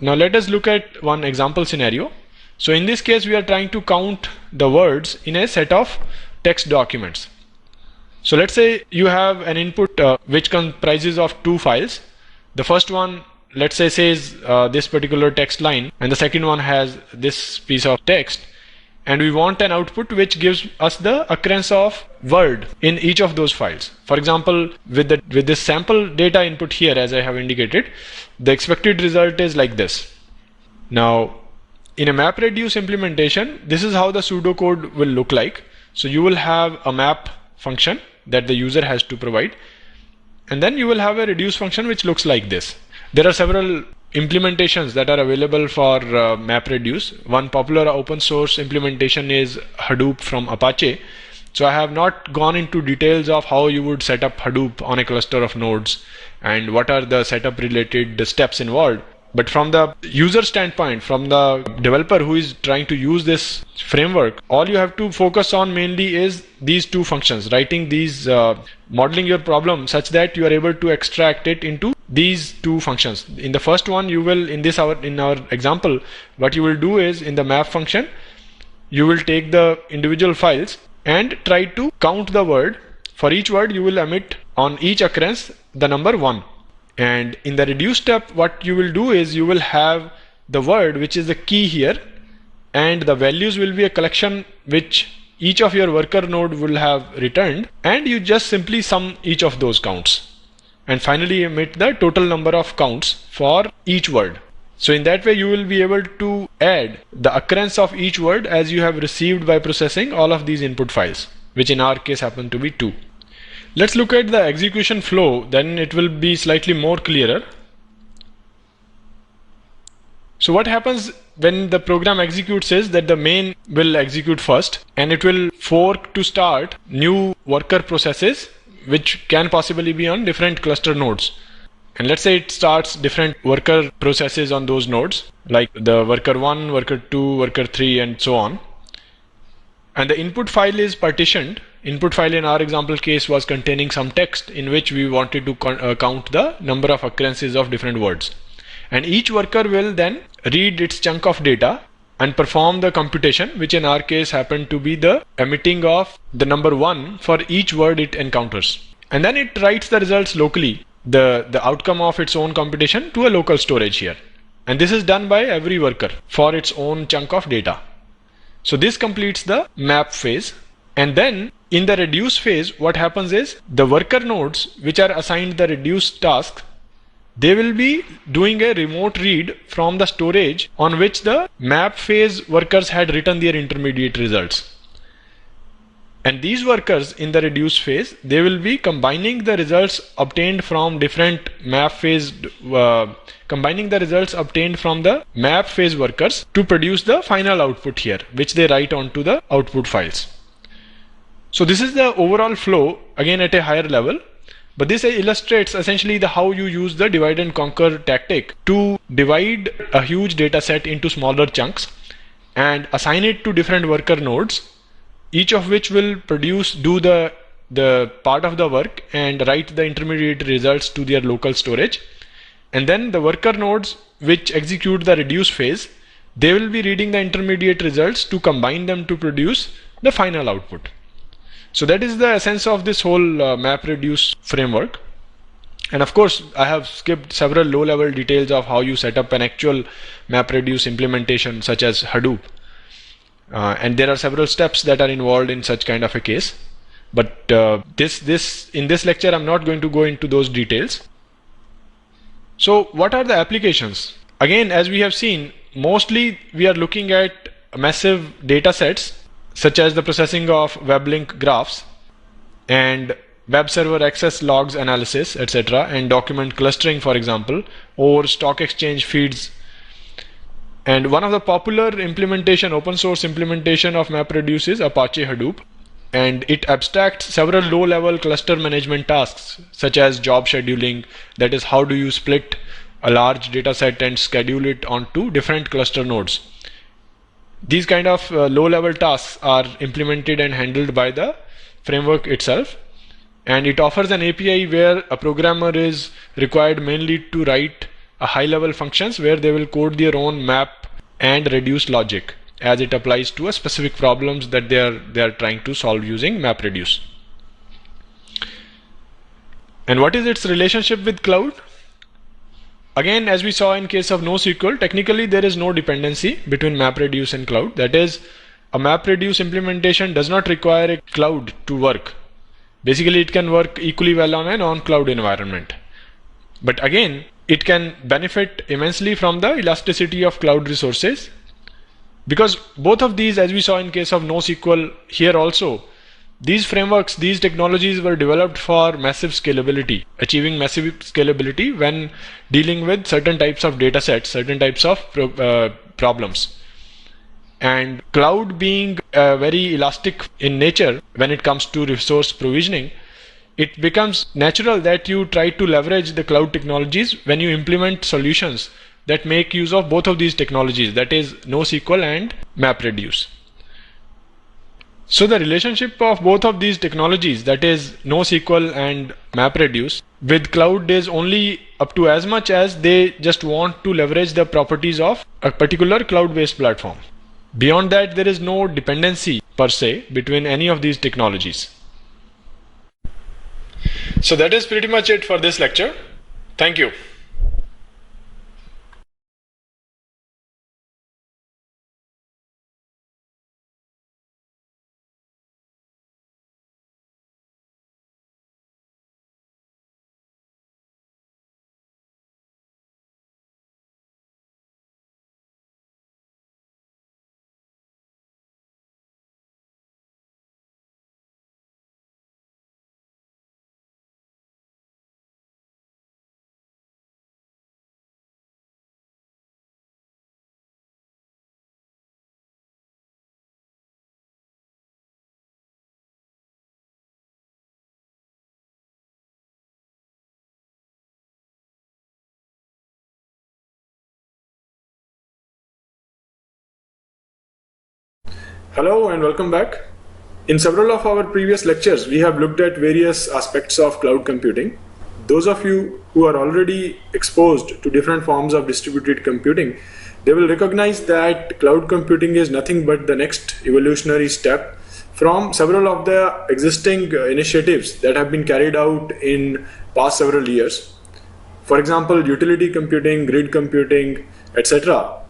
[SPEAKER 1] Now let us look at one example scenario. So in this case, we are trying to count the words in a set of text documents. So let's say you have an input which comprises of two files. The first one, let's say, says this particular text line, and the second one has this piece of text. And we want an output which gives us the occurrence of word in each of those files. For example, with this sample data input here, as I have indicated, the expected result is like this. Now, in a MapReduce implementation, this is how the pseudocode will look like. So you will have a map function that the user has to provide. And then you will have a reduce function which looks like this. There are several implementations that are available for MapReduce. One popular open source implementation is Hadoop from Apache. So I have not gone into details of how you would set up Hadoop on a cluster of nodes and what are the setup related steps involved. But from the user standpoint, from the developer who is trying to use this framework, all you have to focus on mainly is these two functions, writing these, modeling your problem such that you are able to extract it into these two functions. In the first one, you will, in our example, what you will do is in the map function, you will take the individual files and try to count the word. For each word, you will emit on each occurrence the number 1. And in the reduce step, what you will do is you will have the word, which is the key here, and the values will be a collection which each of your worker node will have returned, and you just simply sum each of those counts and finally emit the total number of counts for each word. So in that way, you will be able to add the occurrence of each word as you have received by processing all of these input files, which in our case happen to be 2. Let's look at the execution flow, then it will be slightly more clearer. So what happens when the program executes is that the main will execute first, and it will fork to start new worker processes which can possibly be on different cluster nodes. And let's say it starts different worker processes on those nodes, like the worker 1, worker 2, worker 3, and so on. And the input file is partitioned. Input file in our example case was containing some text in which we wanted to count the number of occurrences of different words. And each worker will then read its chunk of data and perform the computation, which in our case happened to be the emitting of the number 1 for each word it encounters. And then it writes the results locally, the outcome of its own computation, to a local storage here. And this is done by every worker for its own chunk of data. So this completes the map phase. And then in the reduce phase, what happens is the worker nodes which are assigned the reduce task, they will be doing a remote read from the storage on which the map phase workers had written their intermediate results. And these workers in the reduce phase, they will be combining the results obtained from different map phase, combining the results obtained from the map phase workers to produce the final output here, which they write onto the output files. So this is the overall flow, again at a higher level. But this illustrates essentially how you use the divide and conquer tactic to divide a huge data set into smaller chunks and assign it to different worker nodes, each of which will do the part of the work and write the intermediate results to their local storage. And then the worker nodes which execute the reduce phase, they will be reading the intermediate results to combine them to produce the final output. So that is the essence of this whole MapReduce framework. And of course, I have skipped several low-level details of how you set up an actual MapReduce implementation, such as Hadoop. And there are several steps that are involved in such kind of a case. But in this lecture, I'm not going to go into those details. So what are the applications? Again, as we have seen, mostly we are looking at massive data sets, such as the processing of web link graphs and web server access logs analysis, etc., and document clustering, for example, or stock exchange feeds. And one of the popular implementation, open source implementation of MapReduce is Apache Hadoop, and it abstracts several low-level cluster management tasks, such as job scheduling, that is, how do you split a large data set and schedule it onto different cluster nodes. These kind of low-level tasks are implemented and handled by the framework itself, and it offers an API where a programmer is required mainly to write a high-level functions where they will code their own map and reduce logic as it applies to a specific problems that they are trying to solve using MapReduce. And what is its relationship with cloud? Again, as we saw in case of NoSQL, technically there is no dependency between MapReduce and cloud. That is, a MapReduce implementation does not require a cloud to work. Basically, it can work equally well on a non-cloud environment. But again, it can benefit immensely from the elasticity of cloud resources, because both of these, as we saw in case of NoSQL, here also, these frameworks, these technologies were developed for massive scalability, achieving massive scalability when dealing with certain types of data sets, certain types of problems. And cloud being very elastic in nature when it comes to resource provisioning, it becomes natural that you try to leverage the cloud technologies when you implement solutions that make use of both of these technologies, that is NoSQL and MapReduce. So the relationship of both of these technologies, that is NoSQL and MapReduce, with cloud is only up to as much as they just want to leverage the properties of a particular cloud-based platform. Beyond that, there is no dependency per se between any of these technologies. So that is pretty much it for this lecture. Thank you. Hello and welcome back. In several of our previous lectures, we have looked at various aspects of cloud computing. Those of you who are already exposed to different forms of distributed computing, they will recognize that cloud computing is nothing but the next evolutionary step from several of the existing initiatives that have been carried out in past several years. For example, utility computing, grid computing, etc.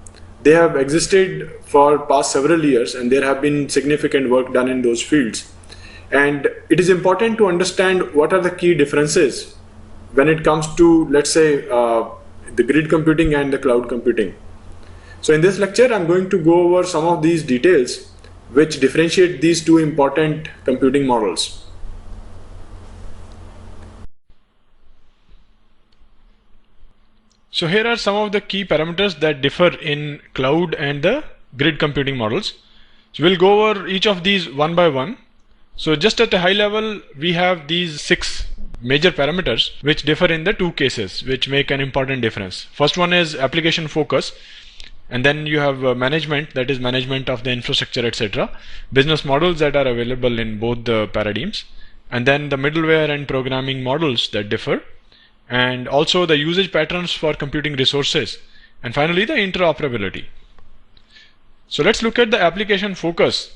[SPEAKER 1] They have existed for past several years and there have been significant work done in those fields. And it is important to understand what are the key differences when it comes to, let's say, the grid computing and the cloud computing. So in this lecture, I'm going to go over some of these details which differentiate these two important computing models. So here are some of the key parameters that differ in cloud and the grid computing models. So we'll go over each of these one by one. So just at a high level, we have these 6 major parameters which differ in the two cases, which make an important difference. First one is application focus, and then you have management, that is management of the infrastructure, etc. Business models that are available in both the paradigms, and then the middleware and programming models that differ, and also the usage patterns for computing resources, and finally the interoperability. So let's look at the application focus.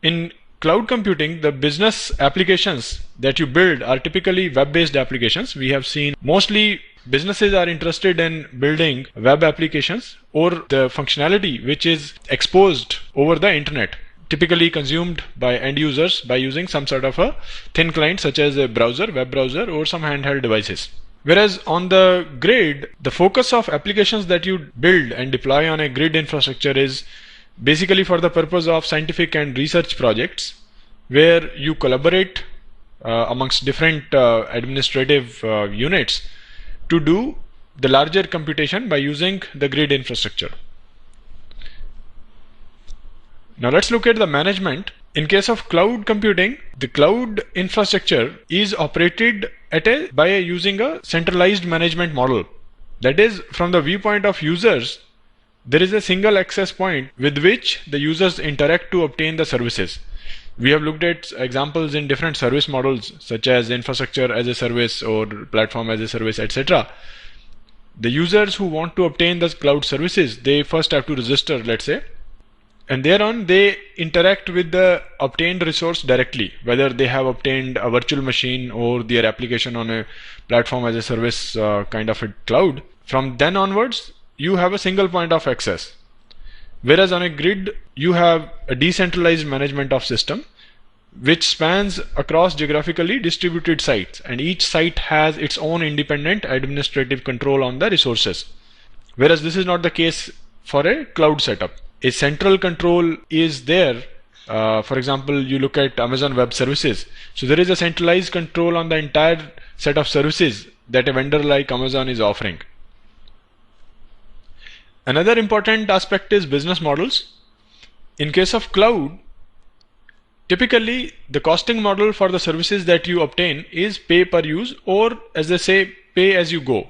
[SPEAKER 1] In cloud computing, the business applications that you build are typically web-based applications. We have seen mostly businesses are interested in building web applications or the functionality which is exposed over the internet, typically consumed by end users by using some sort of a thin client such as a browser, web browser, or some handheld devices. Whereas on the grid, the focus of applications that you build and deploy on a grid infrastructure is basically for the purpose of scientific and research projects where you collaborate amongst different administrative units to do the larger computation by using the grid infrastructure. Now let's look at the management. In case of cloud computing, the cloud infrastructure is operated by using a centralized management model. That is, from the viewpoint of users, there is a single access point with which the users interact to obtain the services. We have looked at examples in different service models such as infrastructure as a service or platform as a service, etc. The users who want to obtain the cloud services, they first have to register, let's say, and thereon they interact with the obtained resource directly, whether they have obtained a virtual machine or their application on a platform as a service kind of a cloud. From then onwards, you have a single point of access. Whereas on a grid, you have a decentralized management of system which spans across geographically distributed sites, and each site has its own independent administrative control on the resources. Whereas this is not the case for a cloud setup. A central control is there. For example, you look at Amazon Web Services. So there is a centralized control on the entire set of services that a vendor like Amazon is offering. Another important aspect is business models. In case of cloud, typically the costing model for the services that you obtain is pay per use, or as they say, pay as you go.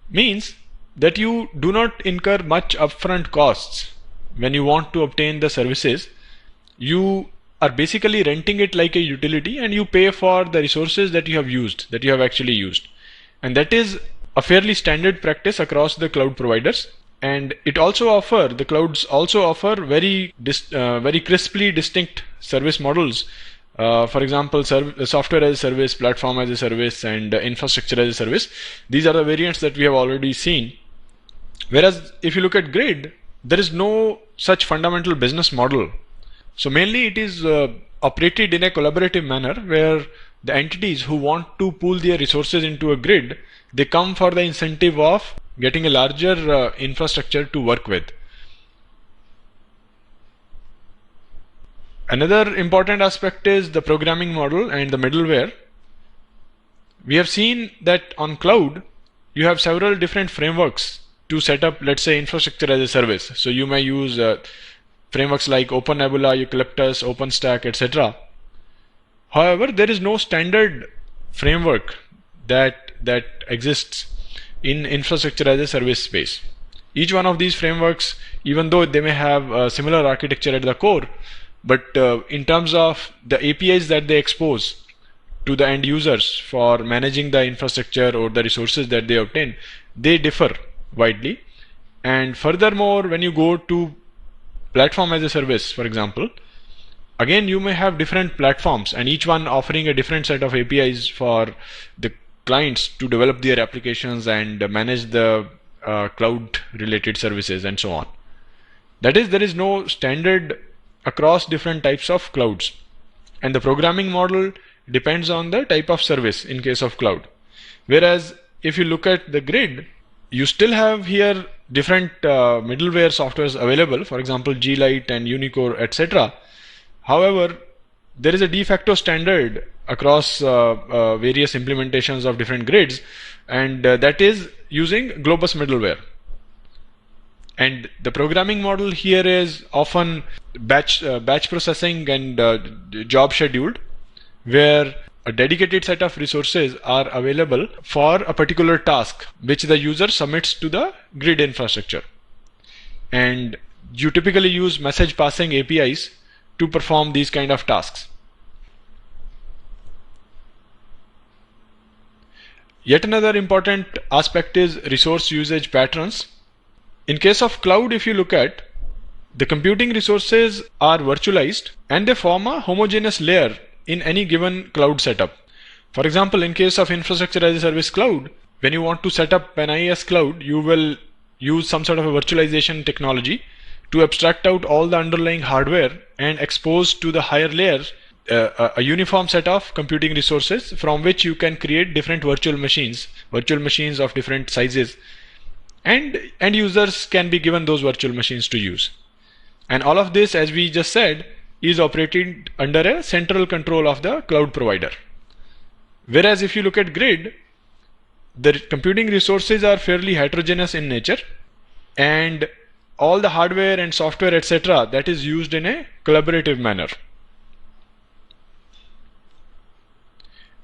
[SPEAKER 1] Means that you do not incur much upfront costs when you want to obtain the services. You are basically renting it like a utility, and you pay for the resources that you have used, that you have actually used. And that is a fairly standard practice across the cloud providers. And the clouds also offer very crisply distinct service models. For example, software as a service, platform as a service, and infrastructure as a service. These are the variants that we have already seen. Whereas if you look at grid, there is no such fundamental business model. So mainly it is operated in a collaborative manner, where the entities who want to pool their resources into a grid, they come for the incentive of getting a larger infrastructure to work with. Another important aspect is the programming model and the middleware. We have seen that on cloud, you have several different frameworks to set up, let's say, infrastructure as a service. So you may use frameworks like OpenNebula, Eucalyptus, OpenStack, etc. However, there is no standard framework that exists in infrastructure as a service space. Each one of these frameworks, even though they may have a similar architecture at the core, but in terms of the APIs that they expose to the end users for managing the infrastructure or the resources that they obtain, they differ widely. And furthermore, when you go to platform as a service, for example, again you may have different platforms, and each one offering a different set of APIs for the clients to develop their applications and manage the cloud related services and so on. That is, there is no standard across different types of clouds, and the programming model depends on the type of service in case of cloud. Whereas if you look at the grid, you still have here different middleware softwares available, for example G-Lite and Unicore, etc. However, there is a de facto standard across various implementations of different grids, and that is using Globus middleware. And the programming model here is often batch processing and job scheduled, where a dedicated set of resources are available for a particular task which the user submits to the grid infrastructure. And you typically use message passing APIs to perform these kind of tasks. Yet another important aspect is resource usage patterns. In case of cloud, if you look at, the computing resources are virtualized and they form a homogeneous layer in any given cloud setup. For example, in case of infrastructure as a service cloud, when you want to set up an IaaS cloud, you will use some sort of a virtualization technology to abstract out all the underlying hardware and expose to the higher layers a uniform set of computing resources from which you can create different virtual machines of different sizes, and end users can be given those virtual machines to use. And all of this, as we just said, is operated under a central control of the cloud provider. Whereas if you look at grid, the computing resources are fairly heterogeneous in nature, and all the hardware and software, etc., that is used in a collaborative manner.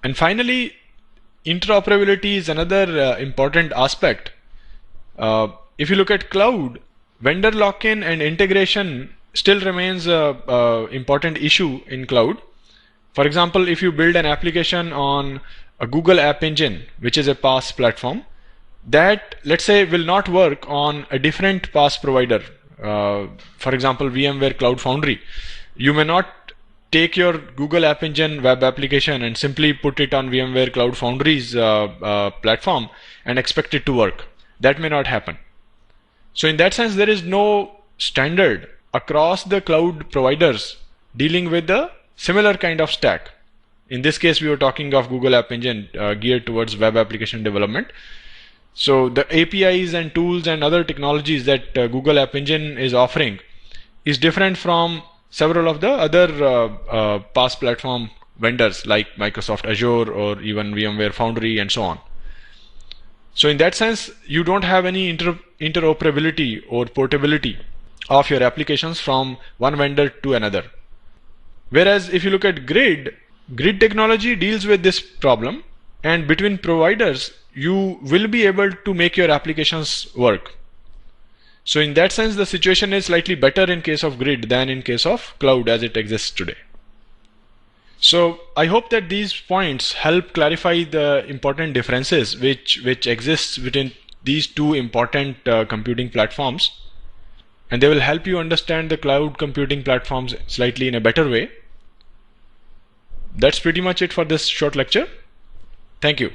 [SPEAKER 1] And finally, interoperability is another important aspect. If you look at cloud, vendor lock-in and integration still remains an important issue in cloud. For example, if you build an application on a Google App Engine, which is a PaaS platform, that, let's say, will not work on a different PaaS provider. For example, VMware Cloud Foundry. You may not take your Google App Engine web application and simply put it on VMware Cloud Foundry's platform and expect it to work. That may not happen. So in that sense, there is no standard across the cloud providers dealing with the similar kind of stack. In this case, we were talking of Google App Engine geared towards web application development. So the APIs and tools and other technologies that Google App Engine is offering is different from several of the other PaaS platform vendors like Microsoft Azure or even VMware Foundry and so on. So in that sense, you don't have any interoperability or portability of your applications from one vendor to another. Whereas if you look at grid technology deals with this problem, and between providers, you will be able to make your applications work. So in that sense, the situation is slightly better in case of grid than in case of cloud as it exists today. So I hope that these points help clarify the important differences which exists between these two important computing platforms, and they will help you understand the cloud computing platforms slightly in a better way. That's pretty much it for this short lecture. Thank you.